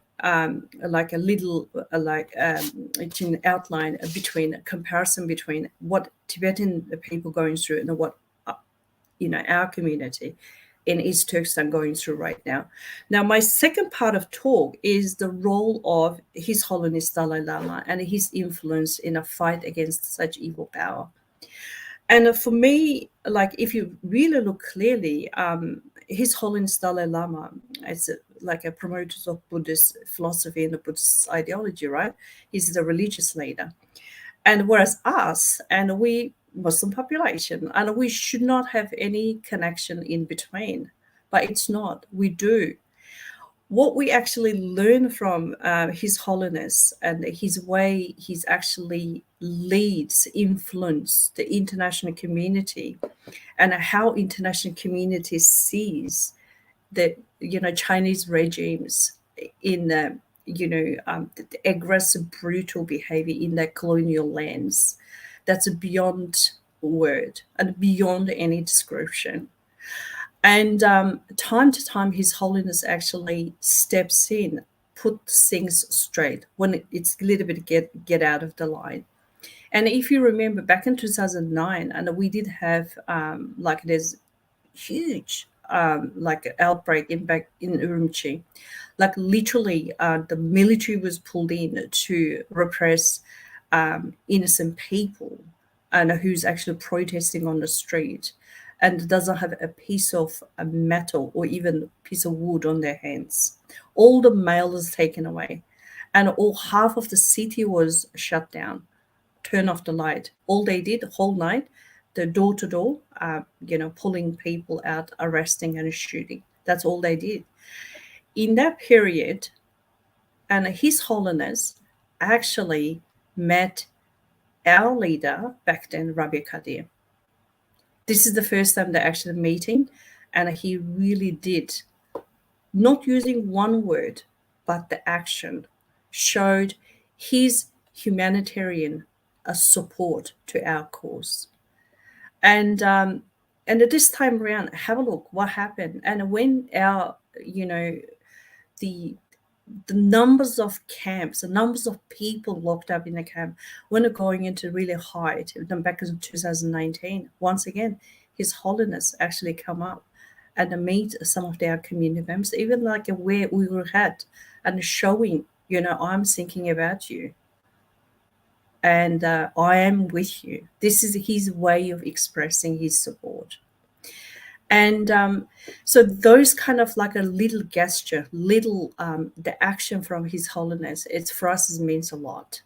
like a little it's an outline between a comparison between what Tibetan people going through and what our community in East Turkestan going through right now. Now, my second part of talk is the role of His Holiness Dalai Lama and his influence in a fight against such evil power. And for me, like if you really look clearly, His Holiness Dalai Lama is like a promoter of Buddhist philosophy and the Buddhist ideology, right? He's the religious leader. And whereas us, and we Muslim population, and we should not have any connection in between, but it's not. We do. What we actually learn from His Holiness and his way he's actually leads, influence the international community, and how international community sees the Chinese regimes in the aggressive, brutal behavior in their colonial lands. That's beyond word and beyond any description. And time to time, His Holiness actually steps in, put things straight when it's a little bit get out of the line. And if you remember back in 2009, and we did have there's huge outbreak back in Urumqi. Like literally, the military was pulled in to repress innocent people and who's actually protesting on the street and doesn't have a piece of metal or even a piece of wood on their hands. All the mail was taken away, and half of the city was shut down. Turn off the light. All they did the whole night, the door to door, pulling people out, arresting and shooting. That's all they did. In that period, and His Holiness actually met our leader back then, Rabbi Kadir. This is the first time they're actually meeting, and he really did, not using one word, but the action, showed his humanitarian support to our cause. And at this time around, have a look what happened. And when our, the numbers of camps, the numbers of people locked up in the camp, when they're going into really high, back in 2019, once again, His Holiness actually come up and meet some of their community members, even like where we were at, and showing, I'm thinking about you. And I am with you. This is his way of expressing his support. And so those kind of like a little gesture, the action from His Holiness, it's for us, it means a lot.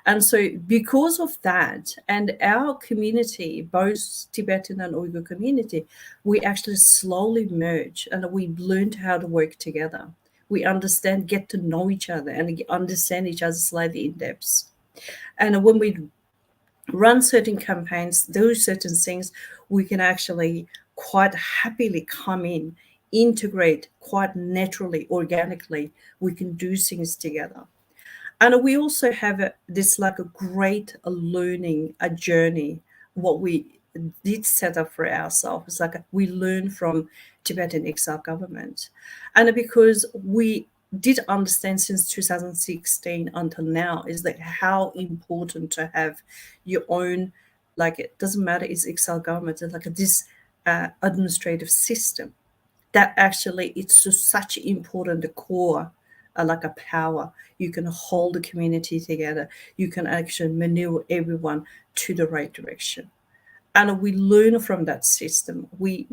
And so because of that, and our community, both Tibetan and Uyghur community, we actually slowly merge and we learned how to work together. We understand, get to know each other and understand each other slightly in depth. And when we run certain campaigns, those certain things, we can actually quite happily come in, integrate quite naturally, organically. We can do things together. And we also have this like a great learning, a journey, what we did set up for ourselves. It's like we learn from Tibetan exile government. And because we did understand since 2016 until now is like how important to have your own, like it doesn't matter, it's exile government, it's like this administrative system that actually it's just such important the core like a power. You can hold the community together. You can actually maneuver everyone to the right direction. And we learn from that system. We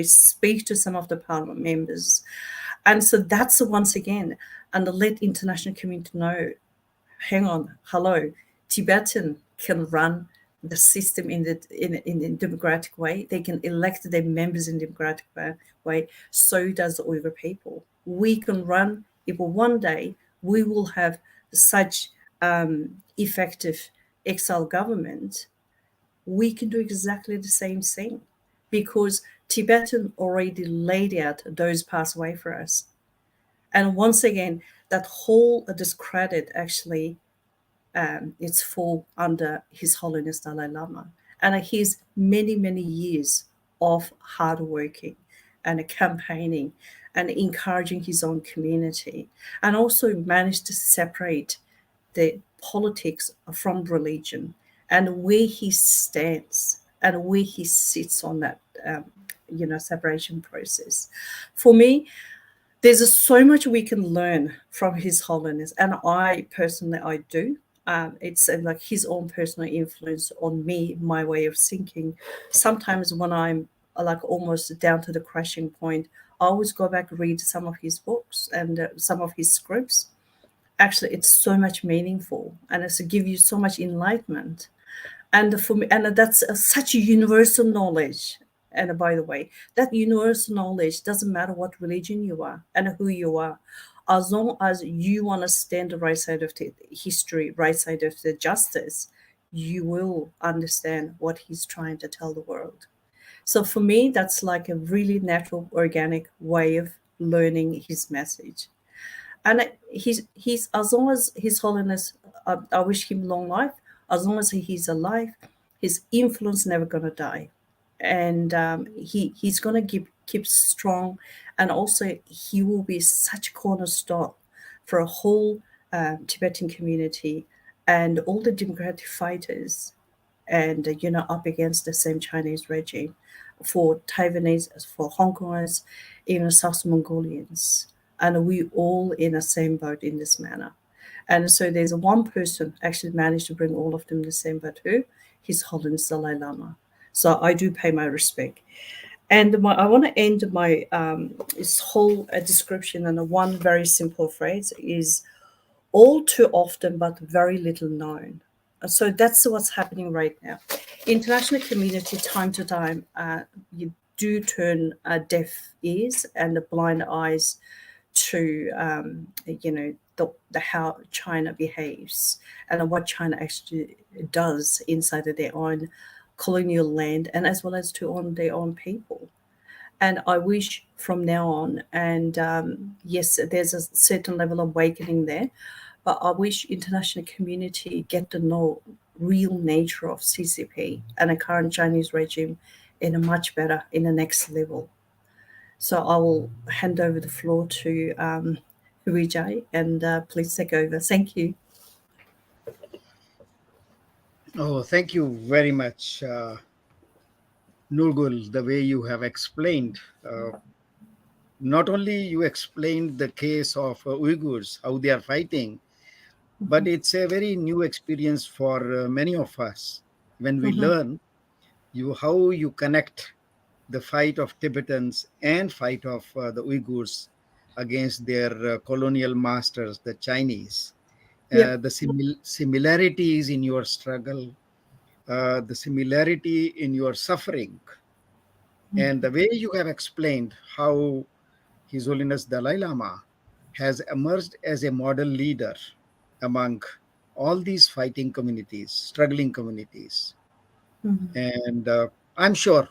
speak to some of the parliament members. And so that's once again, and let international community know, hang on, hello, Tibetan can run the system in a democratic way. They can elect their members in a democratic way. So does the Uyghur people. We can run, if one day we will have such effective exile government, we can do exactly the same thing. because Tibetan already laid out those pathway for us. And once again, that whole discredit actually it's fall under His Holiness Dalai Lama and his many, many years of hard working and campaigning and encouraging his own community, and also managed to separate the politics from religion and where he stands and where he sits on that separation process. For me, there's so much we can learn from His Holiness, and I personally I do. It's like his own personal influence on me, my way of thinking. Sometimes when I'm like almost down to the crashing point, I always go back and read some of his books and some of his scripts. Actually, it's so much meaningful, and it's to give you so much enlightenment. And for me, and that's such a universal knowledge. And by the way, that universal knowledge doesn't matter what religion you are and who you are, as long as you want to stand the right side of the history, right side of the justice, you will understand what he's trying to tell the world. So for me, that's like a really natural, organic way of learning his message. And he's as long as His Holiness, I wish him long life. As long as he's alive, his influence never gonna die, and he's gonna keep strong, and also he will be such cornerstone for a whole Tibetan community and all the democratic fighters, and up against the same Chinese regime, for Taiwanese, for Hong Kongers, even South Mongolians, and we all in the same boat in this manner. And so there's one person actually managed to bring all of them in the same boat, who? His Holiness Dalai Lama. So I do pay my respect. And I want to end my this whole description on one very simple phrase: is all too often but very little known. So that's what's happening right now. International community, time to time, you do turn deaf ears and blind eyes to the how China behaves and what China actually does inside of their own colonial land, and as well as to on their own people. And I wish from now on, and yes, there's a certain level of awakening there, but I wish international community get to know real nature of CCP and the current Chinese regime in a much better, in the next level. So I will hand over the floor to Vijay, and please take over. Thank you. Oh, thank you very much, Nurgul, the way you have explained. Not only you explained the case of Uyghurs, how they are fighting, but it's a very new experience for many of us when we Mhm. learn how you connect the fight of Tibetans and fight of the Uyghurs against their colonial masters, the Chinese. Yep. The similarities in your struggle, the similarity in your suffering, and the way you have explained how His Holiness Dalai Lama has emerged as a model leader among all these fighting communities, struggling communities. Mhm. And I'm sure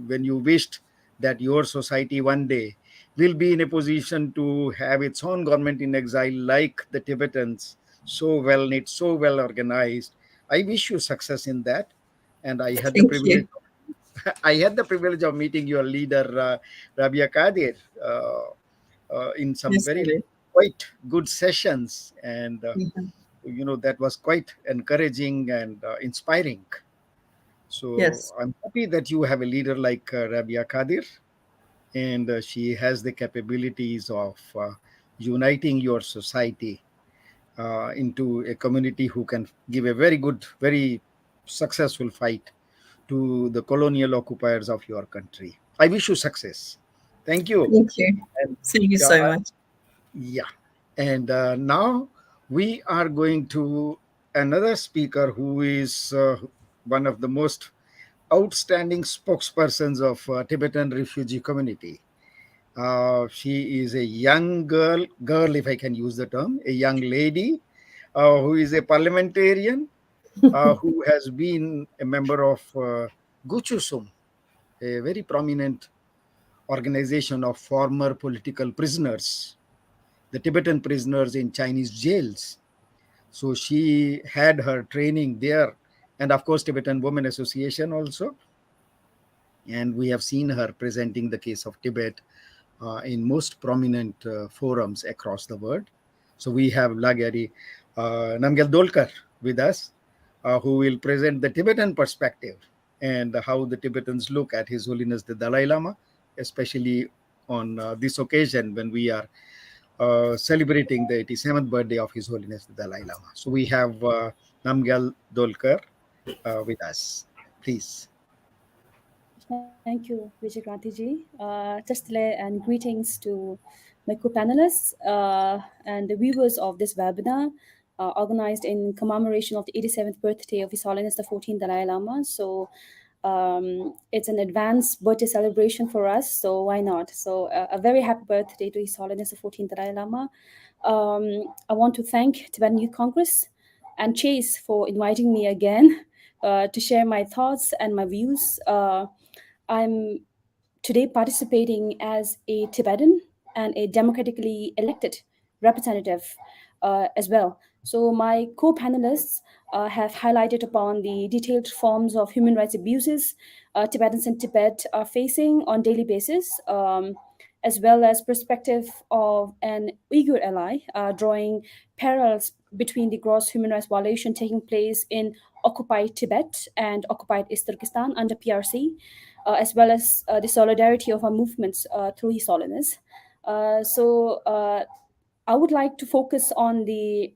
when you wished that your society one day will be in a position to have its own government in exile, like the Tibetans, so well knit, so well organized. I wish you success in that. And I had the Thank privilege. you. I had the privilege of meeting your leader, Rabia Kadir, in some Yes, I very did. quite good sessions, and Mhm. that was quite encouraging and inspiring. So Yes. I'm happy that you have a leader like Rabia Kadir, and she has the capabilities of uniting your society into a community who can give a very good, very successful fight to the colonial occupiers of your country. I wish you success. Thank you. Thank you. And Thank you yeah, so much. yeah. And now we are going to another speaker who is one of the most outstanding spokespersons of Tibetan refugee community. She is a young girl, if I can use the term, a young lady who is a parliamentarian, who has been a member of Guchusum. a very prominent organization of former political prisoners, the Tibetan prisoners in Chinese jails. So she had her training there, and of course, Tibetan Women Association also. And we have seen her presenting the case of Tibet in most prominent forums across the world. So we have Lagari Namgyal Dolkar with us, who will present the Tibetan perspective and how the Tibetans look at His Holiness the Dalai Lama, especially on this occasion when we are celebrating the 87th birthday of His Holiness the Dalai Lama. So we have Namgyal Dolkar with us. Please. Thank you, Vijay Kranti and greetings to my co-panelists and the viewers of this webinar organized in commemoration of the 87th birthday of His Holiness the 14th Dalai Lama. So it's an advanced birthday celebration for us, so why not? So a very happy birthday to His Holiness the 14th Dalai Lama. I want to thank Tibetan Youth Congress and Chase for inviting me again to share my thoughts and my views. I'm today participating as a Tibetan and a democratically elected representative as well. So my co-panelists have highlighted upon the detailed forms of human rights abuses Tibetans in Tibet are facing on daily basis, as well as perspective of an Uyghur ally, drawing parallels between the gross human rights violation taking place in occupied Tibet and occupied East Turkestan under PRC, as well as the solidarity of our movements through His Holiness. I would like to focus on the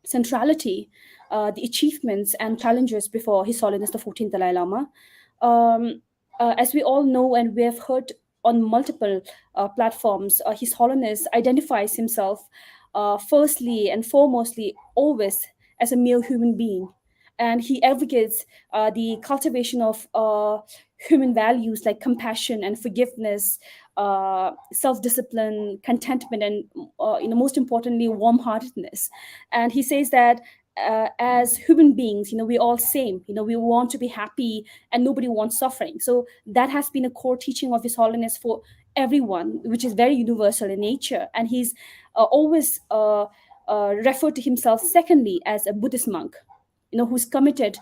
centrality, the achievements and challenges before His Holiness the 14th Dalai Lama. As we all know and we have heard on multiple platforms, His Holiness identifies himself firstly and foremostly always as a mere human being. And he advocates the cultivation of human values like compassion and forgiveness, self-discipline, contentment, and most importantly, warm-heartedness. And he says that as human beings, we're all same. We want to be happy, and nobody wants suffering. So that has been a core teaching of His Holiness for everyone, which is very universal in nature. And he's always referred to himself secondly as a Buddhist monk, who's committed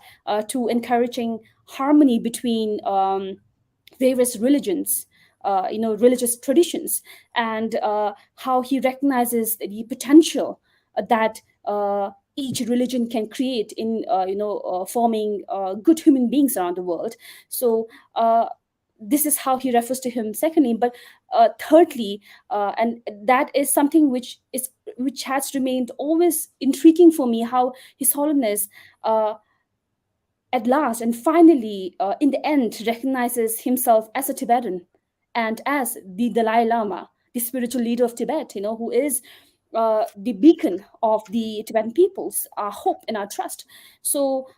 to encouraging harmony between various religions, religious traditions, and how he recognizes the potential that each religion can create in, forming good human beings around the world. So this is how he refers to him secondly. But thirdly, and that is something which has remained always intriguing for me, how His Holiness at last and finally, in the end, recognizes himself as a Tibetan and as the Dalai Lama, the spiritual leader of Tibet, who is the beacon of the Tibetan peoples, our hope and our trust. So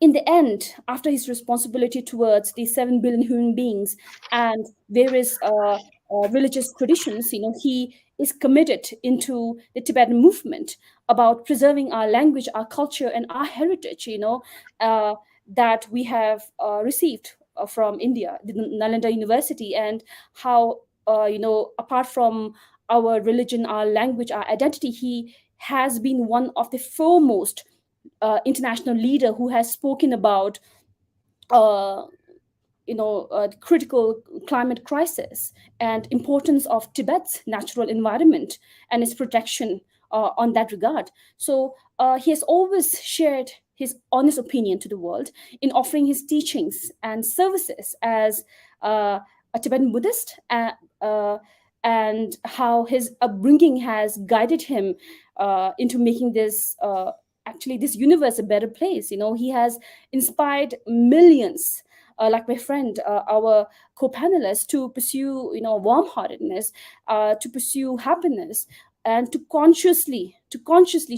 in the end, after his responsibility towards the 7 billion human beings and various religious traditions, he is committed into the Tibetan movement about preserving our language, our culture, and our heritage, that we have received from India, the Nalanda University, and how, apart from our religion, our language, our identity, he has been one of the foremost international leader who has spoken about critical climate crisis and importance of Tibet's natural environment and its protection on that regard. So he has always shared his honest opinion to the world in offering his teachings and services as a Tibetan Buddhist, and how his upbringing has guided him into making this this universe a better place. He has inspired millions, like my friend, our co-panelists, to pursue, warm-heartedness, to pursue happiness, and to consciously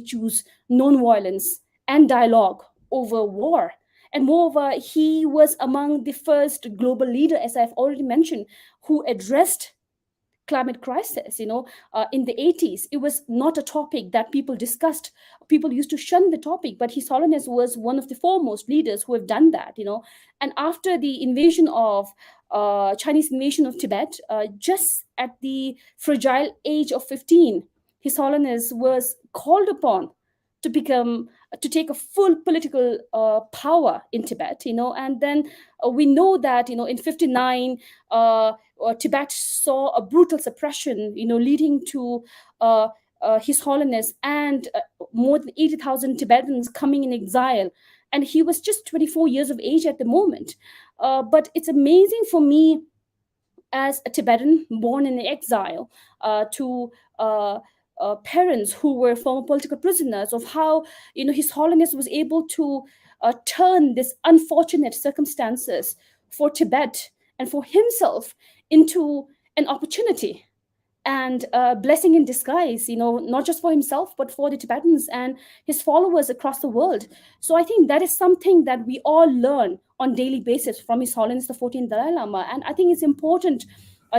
choose non-violence and dialogue over war. And moreover, he was among the first global leader, as I've already mentioned, who addressed climate crisis. In the 80s, it was not a topic that people discussed. People used to shun the topic, but His Holiness was one of the foremost leaders who have done that. And after the invasion of Chinese invasion of Tibet, just at the fragile age of 15, His Holiness was called upon to take a full political power in Tibet, and then we know that, in 59, Tibet saw a brutal suppression, leading to His Holiness and more than 80,000 Tibetans coming in exile. And he was just 24 years of age at the moment. But it's amazing for me, as a Tibetan born in exile, to parents who were former political prisoners, of how His Holiness was able to turn this unfortunate circumstances for Tibet and for himself into an opportunity and a blessing in disguise, not just for himself, but for the Tibetans and his followers across the world. So I think that is something that we all learn on daily basis from His Holiness the 14th Dalai Lama. And I think it's important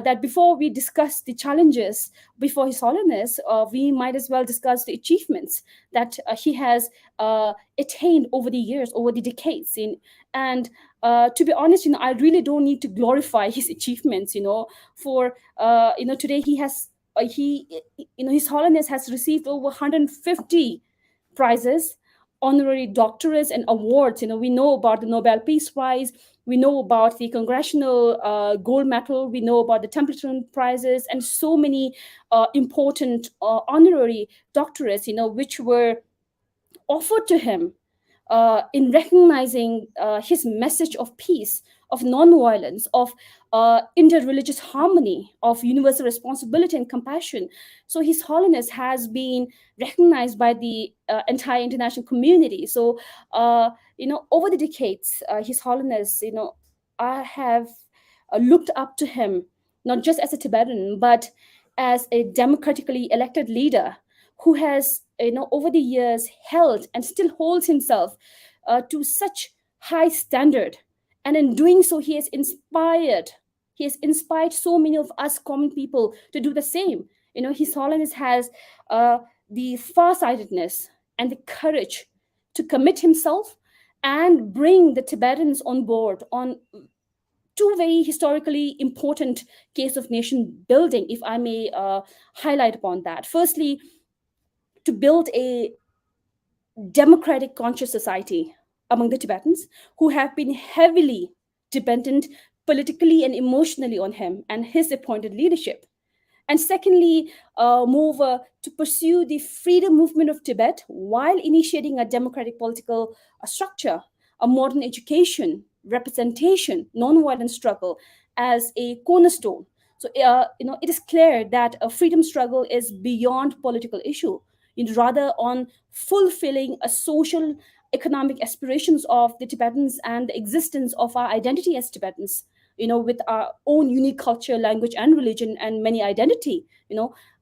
that before we discuss the challenges before His Holiness, we might as well discuss the achievements that he has attained over the years, over the decades. And to be honest, I really don't need to glorify his achievements. For today he has His Holiness has received over 150 prizes, honorary doctorates, and awards. We know about the Nobel Peace Prize. We know about the Congressional Gold Medal. We know about the Templeton Prizes, and so many important honorary doctorates, which were offered to him in recognizing his message of peace, of non-violence, of interreligious harmony, of universal responsibility and compassion. So His Holiness has been recognized by the entire international community. So, over the decades, His Holiness, I have looked up to him, not just as a Tibetan, but as a democratically elected leader who has, over the years held and still holds himself to such high standard. And in doing so, he has inspired so many of us common people to do the same. His Holiness has the farsightedness and the courage to commit himself and bring the Tibetans on board on two very historically important case of nation building, if I may highlight upon that. Firstly, to build a democratic conscious society among the Tibetans who have been heavily dependent politically and emotionally on him and his appointed leadership. And secondly, moreover, to pursue the freedom movement of Tibet while initiating a democratic political structure, a modern education, representation, non-violent struggle as a cornerstone. So, it is clear that a freedom struggle is beyond political issue, rather on fulfilling a social, economic aspirations of the Tibetans and the existence of our identity as Tibetans, with our own unique culture, language, and religion, and many identity.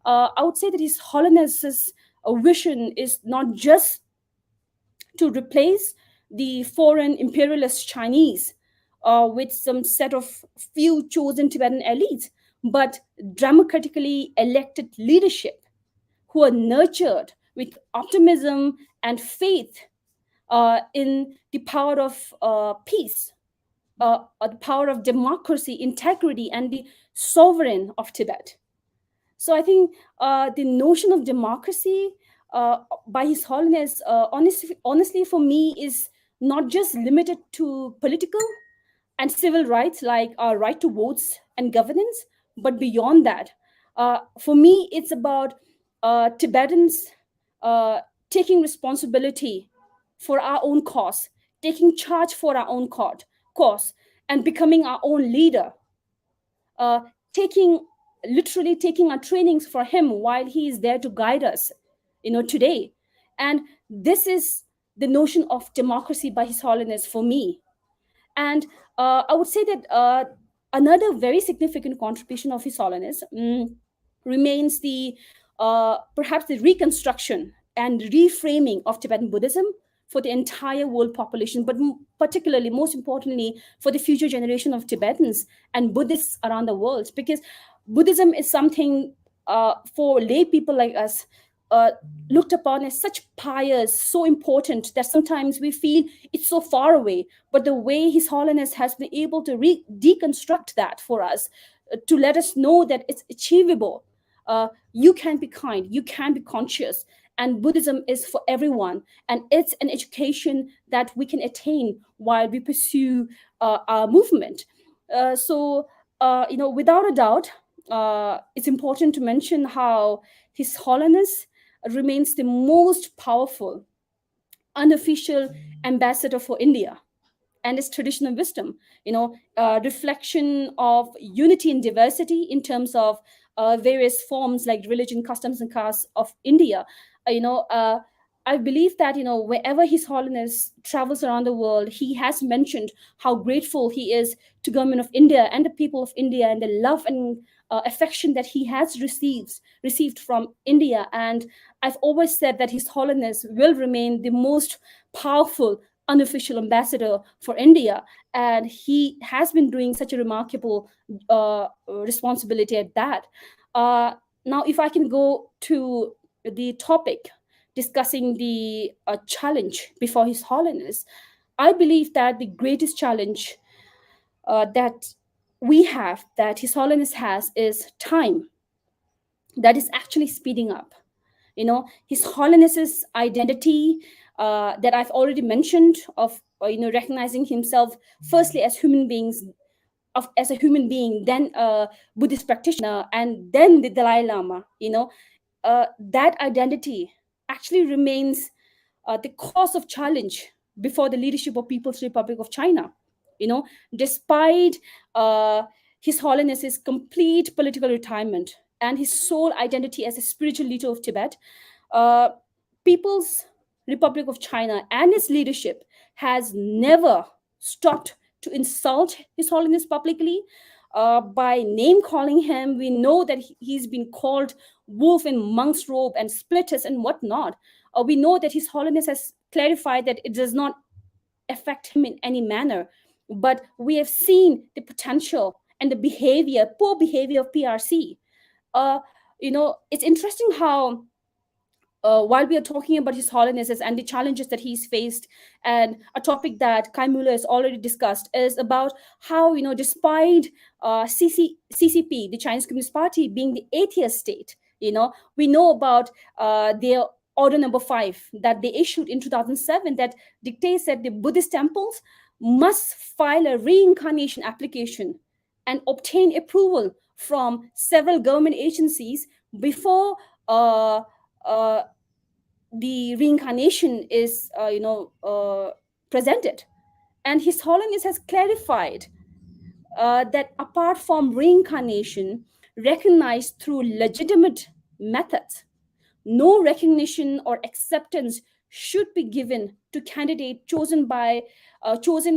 I would say that His Holiness's vision is not just to replace the foreign imperialist Chinese with some set of few chosen Tibetan elites, but democratically elected leadership who are nurtured with optimism and faith in the power of peace, the power of democracy, integrity, and the sovereign of Tibet. So I think the notion of democracy by His Holiness, honestly, for me, is not just limited to political and civil rights like our right to votes and governance, but beyond that. For me, it's about Tibetans taking responsibility for our own cause, taking charge for our own cause, and becoming our own leader, literally taking our trainings for him while he is there to guide us, today. And this is the notion of democracy by His Holiness for me. And I would say that another very significant contribution of His Holiness remains the perhaps the reconstruction and reframing of Tibetan Buddhism for the entire world population, but particularly, most importantly, for the future generation of Tibetans and Buddhists around the world. Because Buddhism is something for lay people like us looked upon as such pious, so important that sometimes we feel it's so far away. But the way His Holiness has been able to deconstruct that for us, to let us know that it's achievable. You can be kind, you can be conscious, and Buddhism is for everyone. And it's an education that we can attain while we pursue our movement. Without a doubt, it's important to mention how His Holiness remains the most powerful unofficial ambassador for India and its traditional wisdom, reflection of unity and diversity in terms of various forms like religion, customs, and castes of India. I believe that wherever His Holiness travels around the world, he has mentioned how grateful he is to government of India and the people of India, and the love and affection that he has received from India. And I've always said that His Holiness will remain the most powerful unofficial ambassador for India, and he has been doing such a remarkable responsibility at that. Now, if I can go to the topic discussing the challenge before His Holiness, I believe that the greatest challenge that we have, that His Holiness has, is time. That is actually speeding up. His Holiness's identity that I've already mentioned of recognizing himself firstly as human beings, as a human being, then a Buddhist practitioner, and then the Dalai Lama. That identity actually remains the cause of challenge before the leadership of People's Republic of China. Despite His Holiness's complete political retirement and his sole identity as a spiritual leader of Tibet, People's Republic of China and its leadership has never stopped to insult His Holiness publicly. By name calling him, we know that he's been called wolf in monk's robe and splitters and whatnot. We know that His Holiness has clarified that it does not affect him in any manner. But we have seen the potential and the poor behavior of PRC. It's interesting how while we are talking about His Holiness and the challenges that he's faced, and a topic that Kai Muller has already discussed is about how, despite CCP, the Chinese Communist Party, being the atheist state, we know about their Order Number 5 that they issued in 2007 that dictates that the Buddhist temples must file a reincarnation application and obtain approval from several government agencies before the reincarnation is presented. And His Holiness has clarified that apart from reincarnation recognized through legitimate methods, no recognition or acceptance should be given to candidate chosen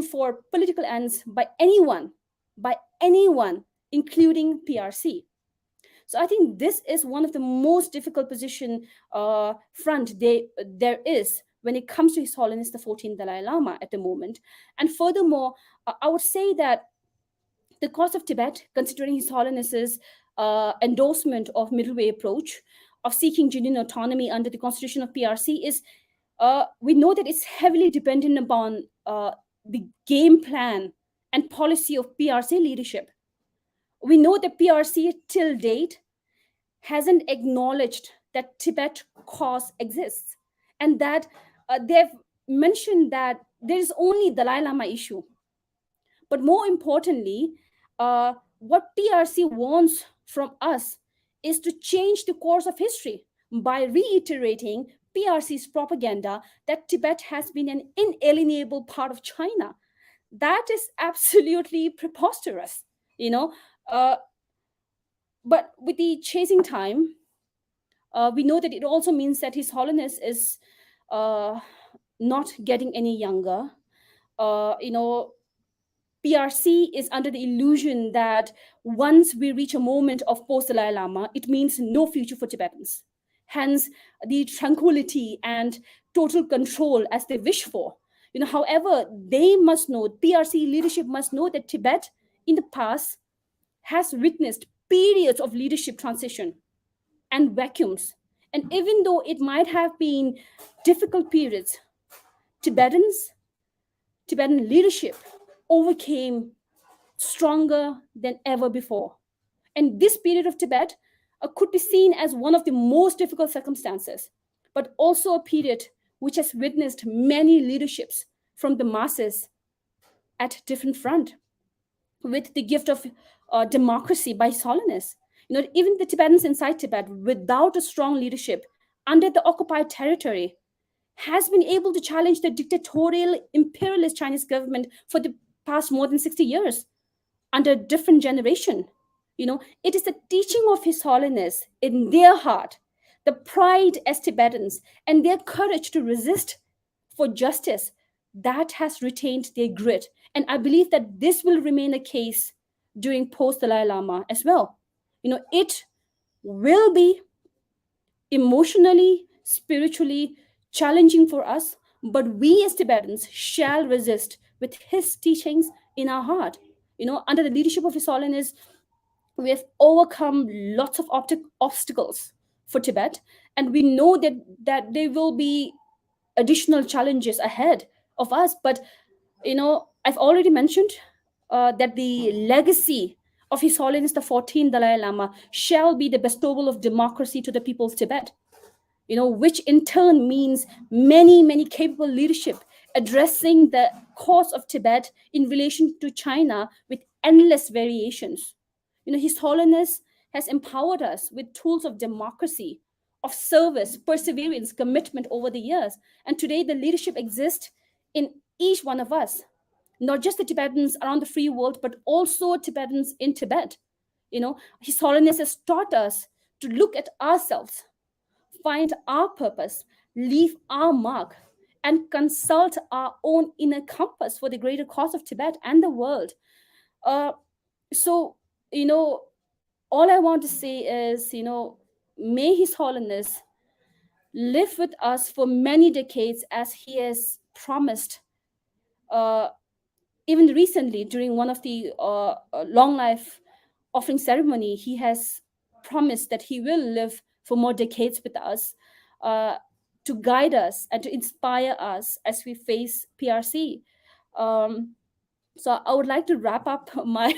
for political ends by anyone, including PRC. So I think this is one of the most difficult position front there is when it comes to His Holiness the 14th Dalai Lama at the moment. And furthermore, I would say that the cause of Tibet, considering His Holiness's endorsement of middle way approach of seeking genuine autonomy under the constitution of PRC, is we know that it's heavily dependent upon the game plan and policy of PRC leadership. We know that PRC till date hasn't acknowledged that Tibet cause exists, and that they've mentioned that there is only Dalai Lama issue. But more importantly, what PRC wants from us is to change the course of history by reiterating PRC's propaganda that Tibet has been an inalienable part of China. That is absolutely preposterous, but with the chasing time, we know that it also means that His Holiness is not getting any younger. PRC is under the illusion that once we reach a moment of post-Dalai Lama, it means no future for Tibetans. Hence, the tranquility and total control as they wish for. However, they must know, PRC leadership must know that Tibet in the past has witnessed periods of leadership transition and vacuums. And even though it might have been difficult periods, Tibetan leadership overcame stronger than ever before. And this period of Tibet could be seen as one of the most difficult circumstances, but also a period which has witnessed many leaderships from the masses at different front, with the gift of democracy by His Holiness. Even the Tibetans inside Tibet, without a strong leadership under the occupied territory, has been able to challenge the dictatorial imperialist Chinese government for the past more than 60 years under different generation. It is the teaching of His Holiness in their heart, the pride as Tibetans, and their courage to resist for justice that has retained their grit. And I believe that this will remain the case during post Dalai Lama as well. It will be emotionally, spiritually challenging for us, but we as Tibetans shall resist with his teachings in our heart. Under the leadership of His Holiness, we have overcome lots of obstacles for Tibet, and we know that there will be additional challenges ahead of us. But I've already mentioned that the legacy of His Holiness the 14th Dalai Lama shall be the bestowal of democracy to the people of Tibet, which in turn means many capable leadership addressing the cause of Tibet in relation to China with endless variations. His Holiness has empowered us with tools of democracy, of service, perseverance, commitment over the years. And today the leadership exists in each one of us, not just the Tibetans around the free world, but also Tibetans in Tibet. His Holiness has taught us to look at ourselves, find our purpose, leave our mark, and consult our own inner compass for the greater cause of Tibet and the world. So, all I want to say is, may His Holiness live with us for many decades as he has promised. Even recently, during one of the long life offering ceremony, he has promised that he will live for more decades with us, to guide us and to inspire us as we face PRC. So I would like to wrap up my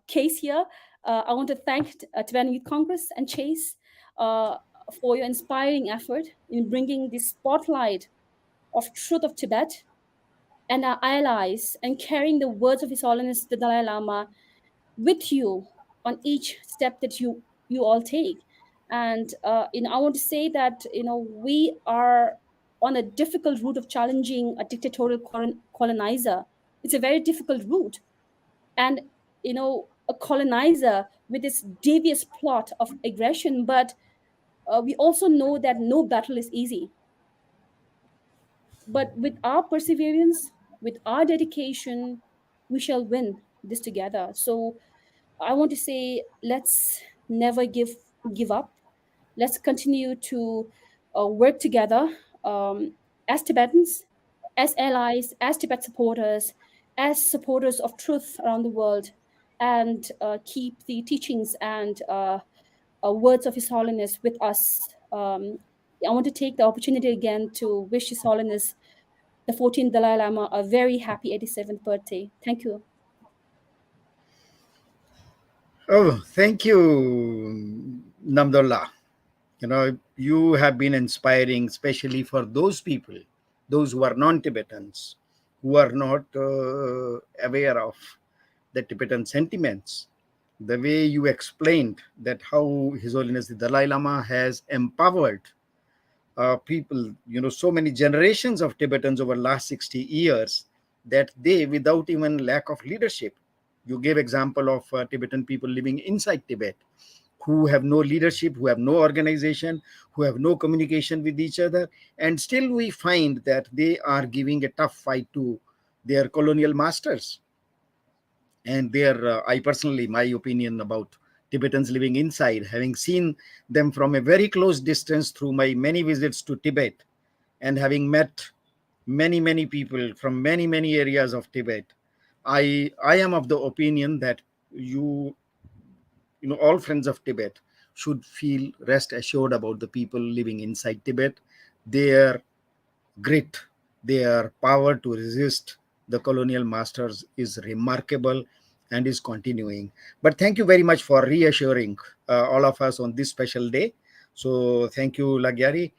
case here. I want to thank Tibetan Youth Congress and Chase for your inspiring effort in bringing the spotlight of truth of Tibet and our allies, and carrying the words of His Holiness the Dalai Lama with you on each step that you all take. And I want to say that we are on a difficult route of challenging a dictatorial colonizer. It's a very difficult route, and a colonizer with this devious plot of aggression. But we also know that no battle is easy. But with our perseverance, with our dedication, we shall win this together. So I want to say, let's never give up. Let's continue to work together, as Tibetans, as allies, as Tibet supporters, as supporters of truth around the world, and keep the teachings and words of His Holiness with us. I want to take the opportunity again to wish His Holiness the 14th Dalai Lama a very happy 87th birthday. Thank you. Oh, thank you, Namdullah. You have been inspiring, especially for those people, those who are non-Tibetans, who are not aware of the Tibetan sentiments. The way you explained that how His Holiness the Dalai Lama has empowered people, so many generations of Tibetans over last 60 years, that they, without even lack of leadership, you gave example of Tibetan people living inside Tibet, who have no leadership, who have no organization, who have no communication with each other. And still we find that they are giving a tough fight to their colonial masters. And I personally, my opinion about Tibetans living inside, having seen them from a very close distance through my many visits to Tibet, and having met many people from many areas of Tibet, I am of the opinion that you all friends of Tibet should feel rest assured about the people living inside Tibet. Their grit, their power to resist the colonial masters is remarkable and is continuing. But thank you very much for reassuring all of us on this special day. So thank you, Lagyari.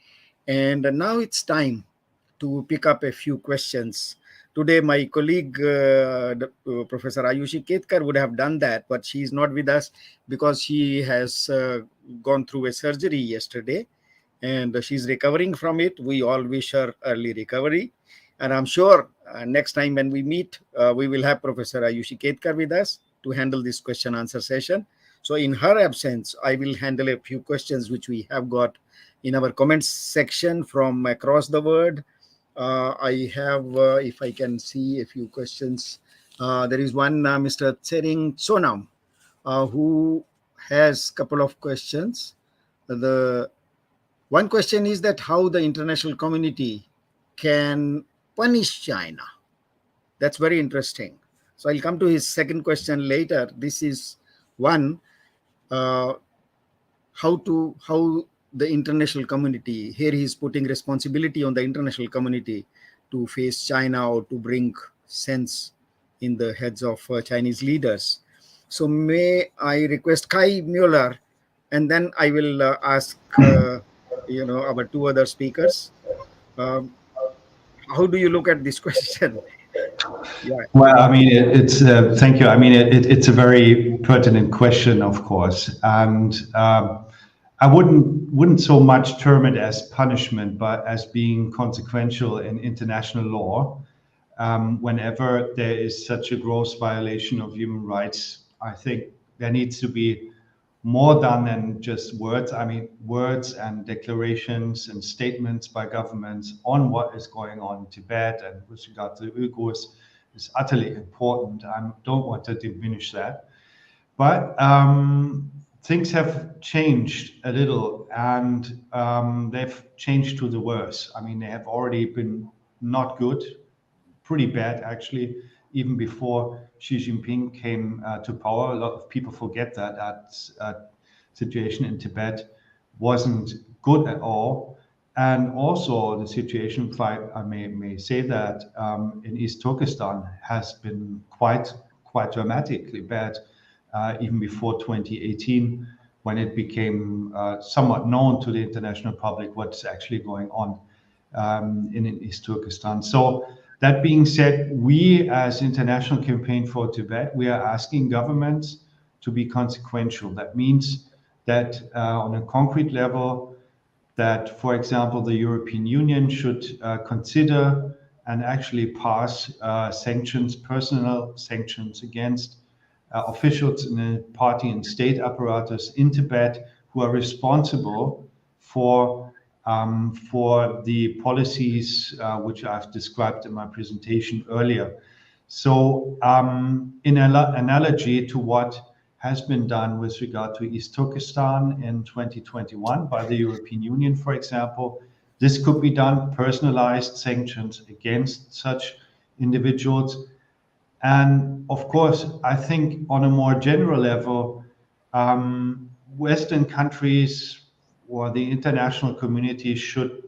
And now it's time to pick up a few questions. Today, my colleague, Professor Ayushi Ketkar, would have done that, but she is not with us because she has gone through a surgery yesterday and she's recovering from it. We all wish her early recovery. And I'm sure next time when we meet, we will have Professor Ayushi Ketkar with us to handle this question answer session. So in her absence, I will handle a few questions which we have got in our comments section from across the world. I have, if I can see a few questions. There is one, Mr. Tsering Sonam, who has a couple of questions. The one question is that how the international community can punish China. That's very interesting. So I'll come to his second question later. This is one, how the international community, here he is putting responsibility on the international community to face China or to bring sense in the heads of Chinese leaders. So may I request Kai Mueller, and then I will ask our two other speakers. How do you look at this question? Yeah. Well, I mean, it's thank you. I mean, it's a very pertinent question, of course, and I wouldn't so much term it as punishment, but as being consequential in international law. Whenever there is such a gross violation of human rights, I think there needs to be more done than just words. I mean, words and declarations and statements by governments on what is going on in Tibet and with regard to the Uyghurs is utterly important. I don't want to diminish that. But things have changed a little, and they've changed to the worse. I mean, they have already been not good, pretty bad actually, even before Xi Jinping came to power. A lot of people forget that situation in Tibet wasn't good at all. And also the situation, if I may say that, in East Turkestan has been quite dramatically bad, even before 2018, when it became somewhat known to the international public what's actually going on in East Turkestan. So that being said, we as International Campaign for Tibet, we are asking governments to be consequential. That means that on a concrete level, that, for example, the European Union should consider and actually pass sanctions, personal sanctions against officials in the party and state apparatus in Tibet who are responsible for the policies which I've described in my presentation earlier. So in analogy to what has been done with regard to East Turkestan in 2021 by the European Union, for example, this could be done, personalized sanctions against such individuals. And of course, I think on a more general level, Western countries or the international community should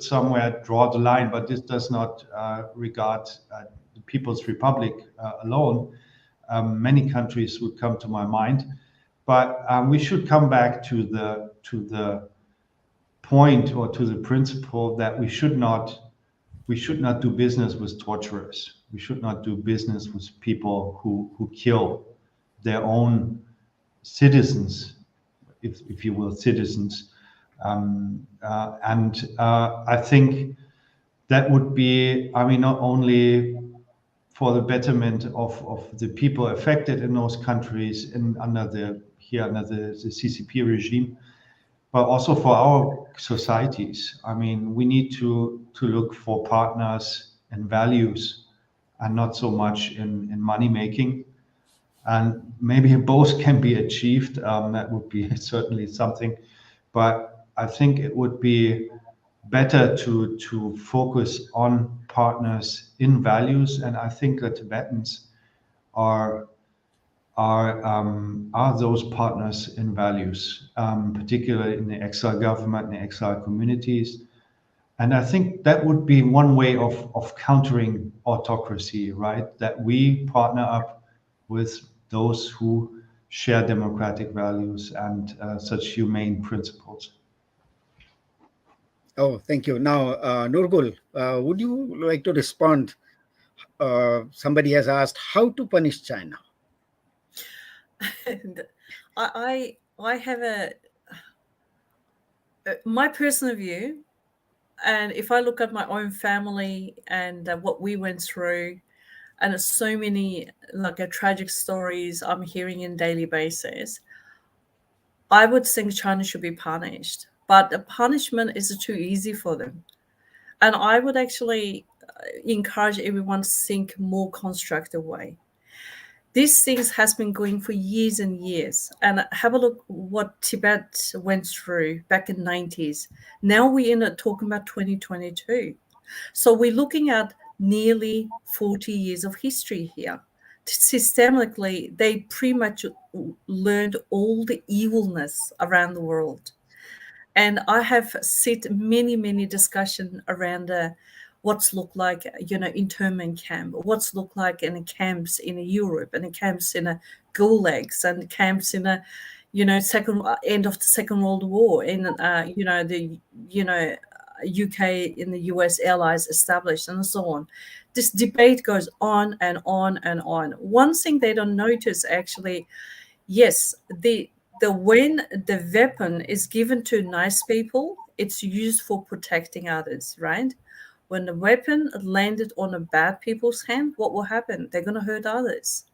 somewhere draw the line, but this does not regard the People's Republic alone. Many countries would come to my mind, but we should come back to the point or to the principle that we should not do business with torturers. We should not do business with people who kill their own citizens, if you will, citizens. I think that would be, I mean, not only for the betterment of the people affected in those countries under the CCP regime, but also for our societies. I mean, we need to look for partners and values and not so much in money making. And maybe both can be achieved. That would be certainly something. But I think it would be better to focus on partners in values. And I think the Tibetans are are those partners in values, particularly in the exile government and the exile communities. And I think that would be one way of countering autocracy, right? That we partner up with those who share democratic values and such humane principles. Oh, thank you. Now, Nurgul, would you like to respond? Somebody has asked how to punish China. And I have my personal view, and if I look at my own family and what we went through, and there's so many like tragic stories I'm hearing in daily basis, I would think China should be punished, but the punishment is too easy for them. And I would actually encourage everyone to think more constructive way. These things has been going for years and years. And have a look what Tibet went through back in the 90s. Now we're talking about 2022. So we're looking at nearly 40 years of history here. Systemically, they pretty much learned all the evilness around the world. And I have seen many discussion around what's looked like, internment camp, what's looked like in the camps in Europe, and the camps in gulags, and camps in second end of the Second World War, in the UK, in the US allies established, and so on. This debate goes on and on and on. One thing they don't notice actually, yes, the when the weapon is given to nice people, it's used for protecting others, right? When the weapon landed on a bad people's hand, what will happen? They're going to hurt others.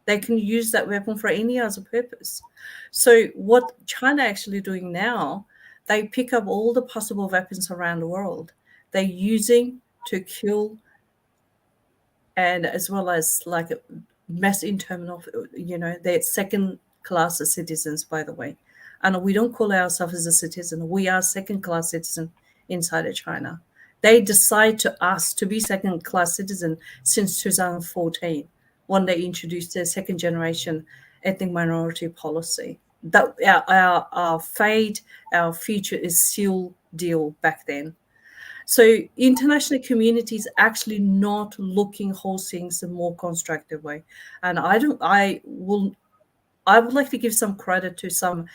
They can use that weapon for any other purpose. So what China actually doing now, they pick up all the possible weapons around the world. They're using to kill, and as well as like mass internment of, they're second class citizens, by the way. And we don't call ourselves as a citizen. We are second class citizen inside of China. They decide to us to be second class citizen since 2014, when they introduced their second generation ethnic minority policy. That our fate, our future is still deal back then. So international community is actually not looking whole things a more constructive way. And I would like to give some credit to some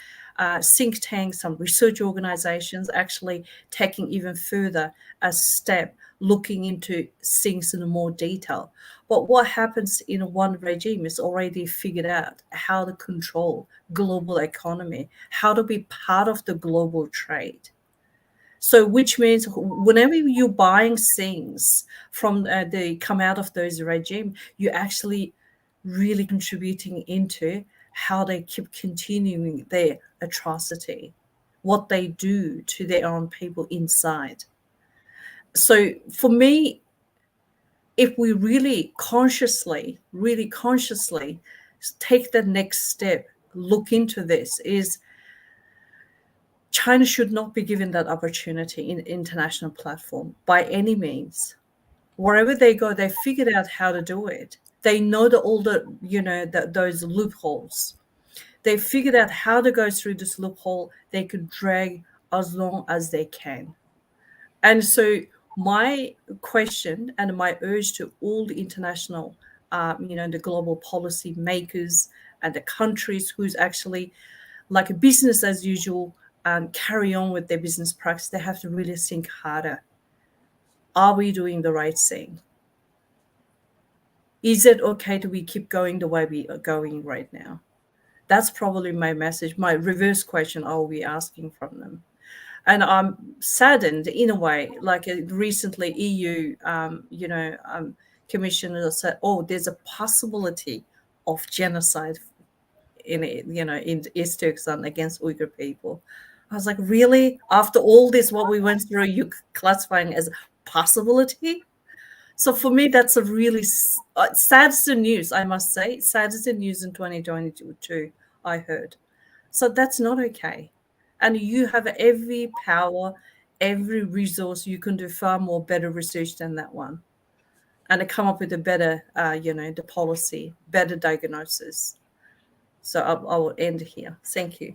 think tanks, some research organizations actually taking even further a step, looking into things in more detail. But what happens in one regime is already figured out how to control global economy, how to be part of the global trade. So, which means whenever you're buying things from they come out of those regime, you're actually really contributing into how they keep continuing their atrocity, what they do to their own people inside. So, for me, if we really consciously take the next step, look into this, is China should not be given that opportunity in international platform by any means. Wherever they go, they figured out how to do it. They know those loopholes. They figured out how to go through this loophole. They could drag as long as they can. And so my question and my urge to all the international, the global policy makers and the countries who's actually like a business as usual, carry on with their business practice, they have to really think harder. Are we doing the right thing? Is it okay to we keep going the way we are going right now? That's probably my message, my reverse question I will be asking from them. And I'm saddened in a way, like recently EU, commissioner said, oh, there's a possibility of genocide in East Turkestan against Uyghur people. I was like, really? After all this, what we went through, you classifying as a possibility? So for me, that's a really saddest news, I must say. Saddest news in 2022, I heard. So that's not okay. And you have every power, every resource. You can do far more better research than that one. And to come up with a better, the policy, better diagnosis. So I will end here. Thank you.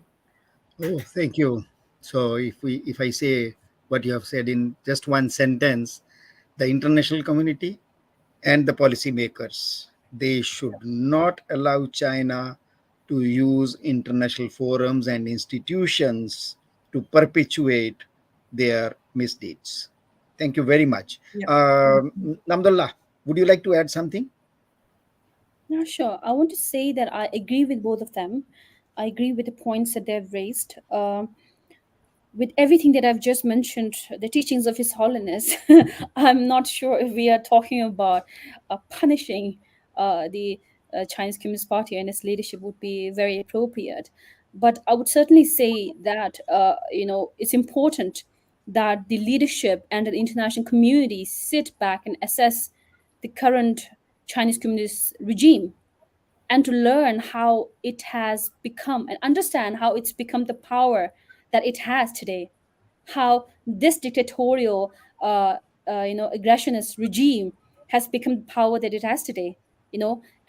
Oh, thank you. So if I say what you have said in just one sentence, the international community and the policymakers, they should not allow China to use international forums and institutions to perpetuate their misdeeds. Thank you very much. Yeah. Namdullah, would you like to add something? Yeah, sure. I want to say that I agree with both of them. I agree with the points that they've raised. With everything that I've just mentioned, the teachings of His Holiness, I'm not sure if we are talking about punishing the Chinese Communist Party and its leadership would be very appropriate. But I would certainly say that it's important that the leadership and the international community sit back and assess the current Chinese Communist regime and to learn how it has become and understand how it's become the power that it has today, how this dictatorial aggressionist regime has become the power that it has today,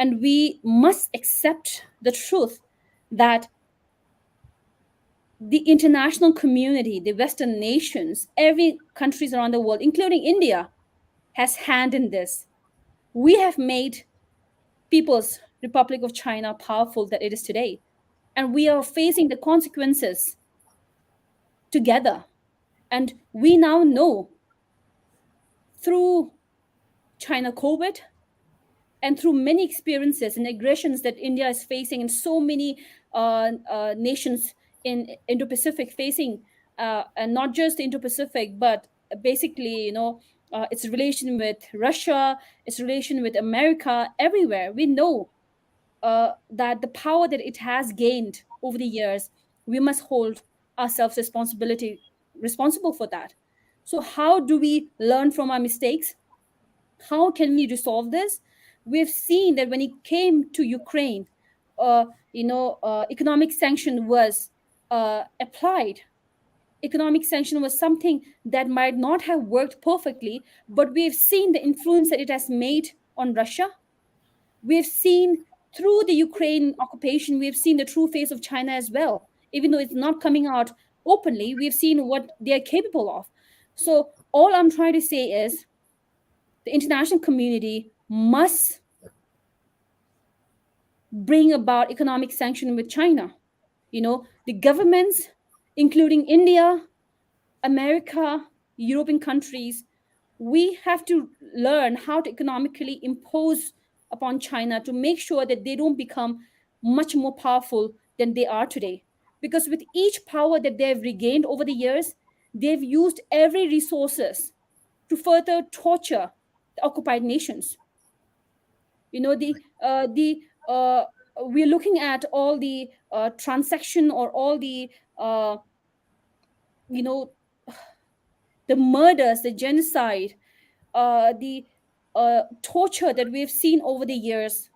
and we must accept the truth that the international community, the Western nations, every countries around the world, including India, has hand in this. We have made People's Republic of China powerful that it is today. And we are facing the consequences together. And we now know through China COVID and through many experiences and aggressions that India is facing in so many nations in Indo-Pacific facing, and not just Indo-Pacific, but basically, its relation with Russia, its relation with America, everywhere. We know that the power that it has gained over the years, we must hold ourselves responsible for that. So how do we learn from our mistakes? How can we resolve this? We've seen that when it came to Ukraine, economic sanction was applied. Economic sanction was something that might not have worked perfectly, but we've seen the influence that it has made on Russia. We've seen through the Ukraine occupation, we've seen the true face of China as well. Even though it's not coming out openly, we've seen what they're capable of. So all I'm trying to say is the international community must bring about economic sanction with China. The governments, including India, America, European countries, we have to learn how to economically impose upon China to make sure that they don't become much more powerful than they are today. Because with each power that they've regained over the years, they've used every resources to further torture the occupied nations. We're looking at all the transaction or all the you know the murders, the genocide, the torture that we've seen over the years.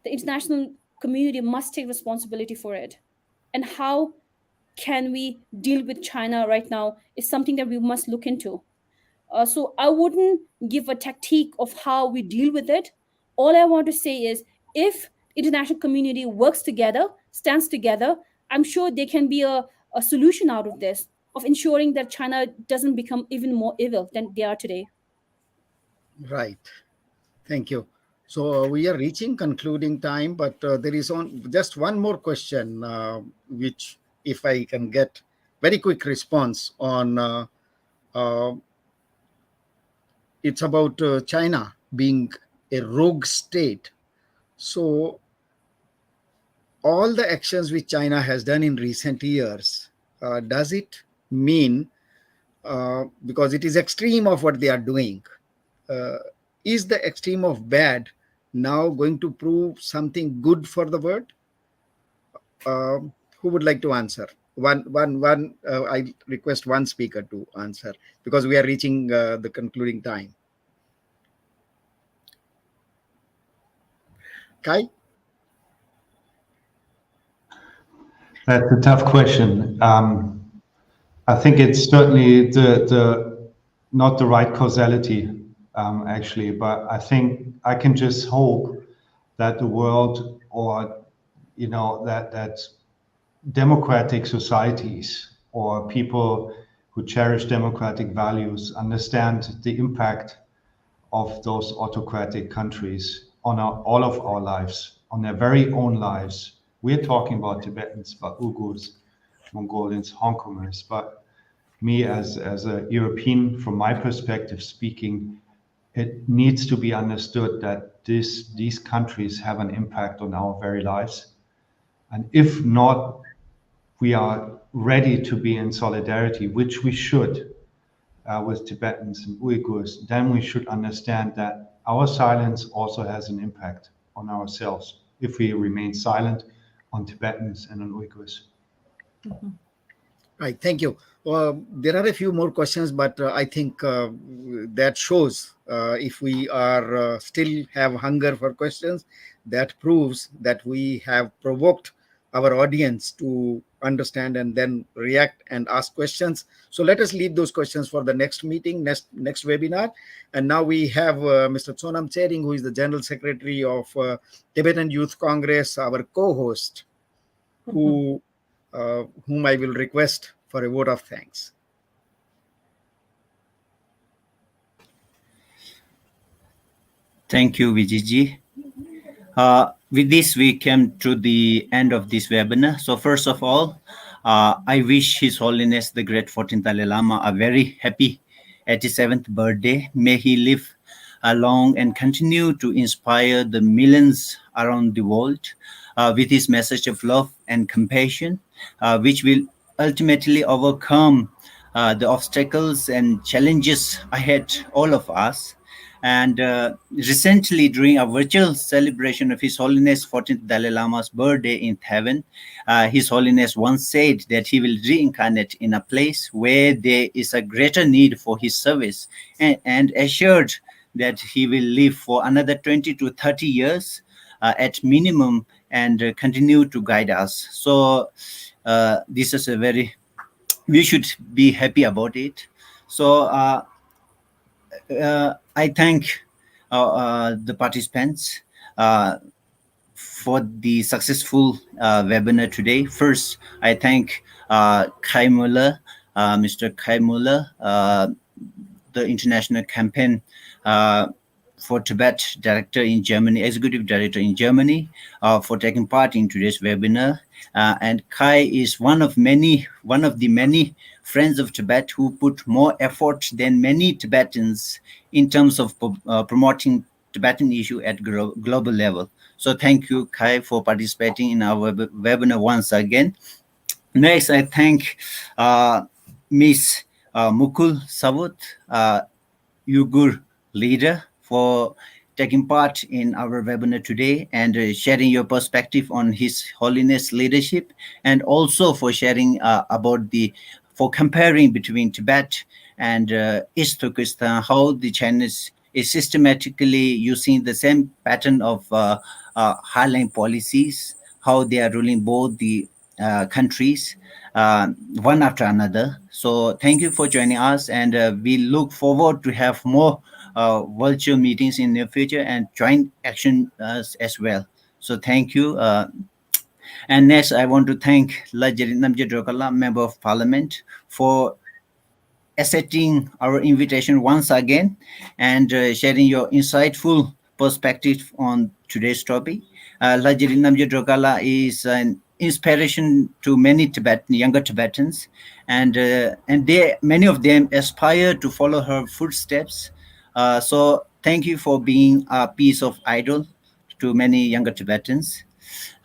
The international community must take responsibility for it. And how can we deal with China right now is something that we must look into. So I wouldn't give a tactic of how we deal with it. All I want to say is if international community works together, stands together, I'm sure there can be a solution out of this, of ensuring that China doesn't become even more evil than they are today. Right. Thank you. So we are reaching concluding time, but there is just one more question, which if I can get very quick response on, uh, it's about China being a rogue state. So all the actions which China has done in recent years, does it mean, because it is extreme of what they are doing, uh, is the extreme of bad now going to prove something good for the world? Who would like to answer? One. I request one speaker to answer because we are reaching the concluding time. Kai? That's a tough question. I think it's certainly the not the right causality, actually, but I think I can just hope that the world or that democratic societies or people who cherish democratic values understand the impact of those autocratic countries on all of our lives, on their very own lives. We're talking about Tibetans, but Uyghurs, Mongolians, Hong Kongers. But me as a European, from my perspective speaking, it needs to be understood that these countries have an impact on our very lives. And if not, we are ready to be in solidarity, which we should, with Tibetans and Uyghurs, then we should understand that our silence also has an impact on ourselves if we remain silent on Tibetans and on Uyghurs. Right, thank you. There are a few more questions, but I think that shows if we are still have hunger for questions, that proves that we have provoked our audience to understand and then react and ask questions. So let us leave those questions for the next meeting, next webinar. And now we have Mr. Tsonam Tsering, who is the General Secretary of Tibetan Youth Congress, our co-host, whom I will request for a vote of thanks. Thank you, Vijiji. With this, we came to the end of this webinar. So first of all, I wish His Holiness the Great 14th Dalai Lama a very happy 87th birthday. May he live long and continue to inspire the millions around the world with his message of love and compassion, which will ultimately overcome the obstacles and challenges ahead all of us. And recently, during a virtual celebration of His Holiness 14th Dalai Lama's birthday in heaven, His Holiness once said that he will reincarnate in a place where there is a greater need for his service, and assured that he will live for another 20 to 30 years at minimum and continue to guide us. So this is we should be happy about it. So I thank the participants for the successful webinar today. First, I thank Kai Muller, Mr. Kai Muller, the International Campaign for Tibet Director in Germany, Executive Director in Germany, for taking part in today's webinar. And Kai is one of the many friends of Tibet who put more effort than many Tibetans in terms of promoting Tibetan issue at global level. So thank you, Kai, for participating in our webinar once again. Next, I thank Ms. Mukul Savut, Uyghur leader, for taking part in our webinar today and sharing your perspective on His Holiness leadership, and also for sharing for comparing between Tibet and East Turkestan, how the Chinese is systematically using the same pattern of hardline policies, how they are ruling both the countries one after another. So thank you for joining us, and we look forward to have more virtual meetings in the future and joint action as well. So thank you. And next, I want to thank Lajarit Namje Drokala, Member of Parliament, for accepting our invitation once again and sharing your insightful perspective on today's topic. Lajarit Namje Drokala is an inspiration to many younger Tibetans, and many of them aspire to follow her footsteps. So thank you for being a piece of idol to many younger Tibetans.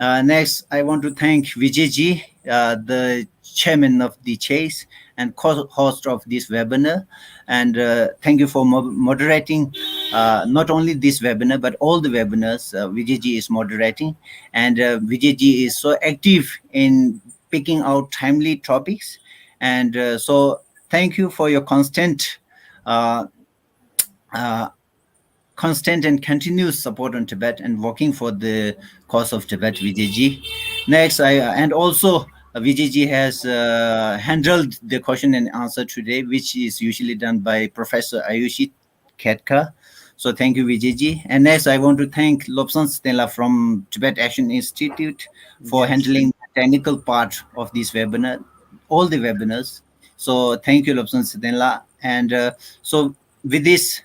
Next, I want to thank Vijayji, the chairman of the Chase and co-host of this webinar. And thank you for moderating not only this webinar, but all the webinars Vijayji is moderating. And Vijayji is so active in picking out timely topics. And so thank you for your constant and continuous support on Tibet and working for the cause of Tibet, Vijayji. Next, and also Vijayji has handled the question and answer today, which is usually done by Professor Ayushi Ketka. So thank you, Vijayji. And next, I want to thank Lobsang Stella from Tibet Action Institute for Yes. handling the technical part of this webinar, all the webinars. So thank you, Lobsang Stella. And so with this,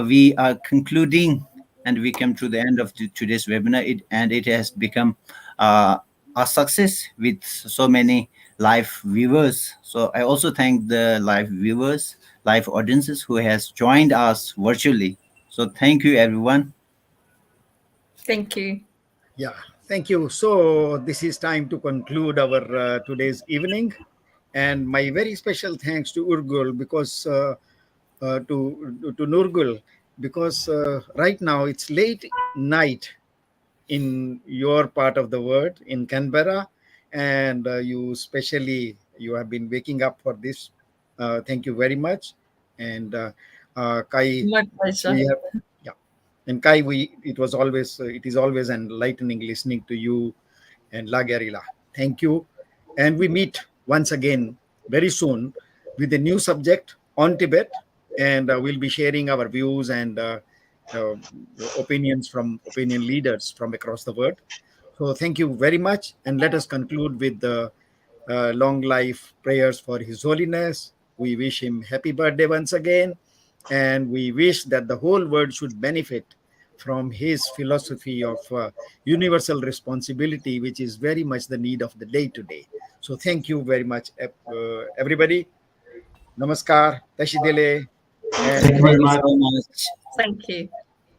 we are concluding, and we come to the end of today's webinar. It has become a success with so many live viewers. So I also thank the live viewers, live audiences who has joined us virtually. So thank you, everyone. Thank you. Yeah, thank you. So this is time to conclude our today's evening, and my very special thanks to Urgul because to Nurgul because right now it's late night in your part of the world in Canberra, and you have been waking up for this. Thank you very much, and Kai, My pleasure. we have yeah, and Kai, we it is always enlightening listening to you and La Guerrilla. Thank you, and we meet once again very soon with a new subject on Tibet, and we'll be sharing our views and uh, opinions from opinion leaders from across the world. So thank you very much, and let us conclude with the long life prayers for His Holiness. We wish him happy birthday once again, and we wish that the whole world should benefit from his philosophy of universal responsibility, which is very much the need of the day today. So thank you very much, everybody. Namaskar, Tashidele, and Thank you Thank very you much. so much. Thank you.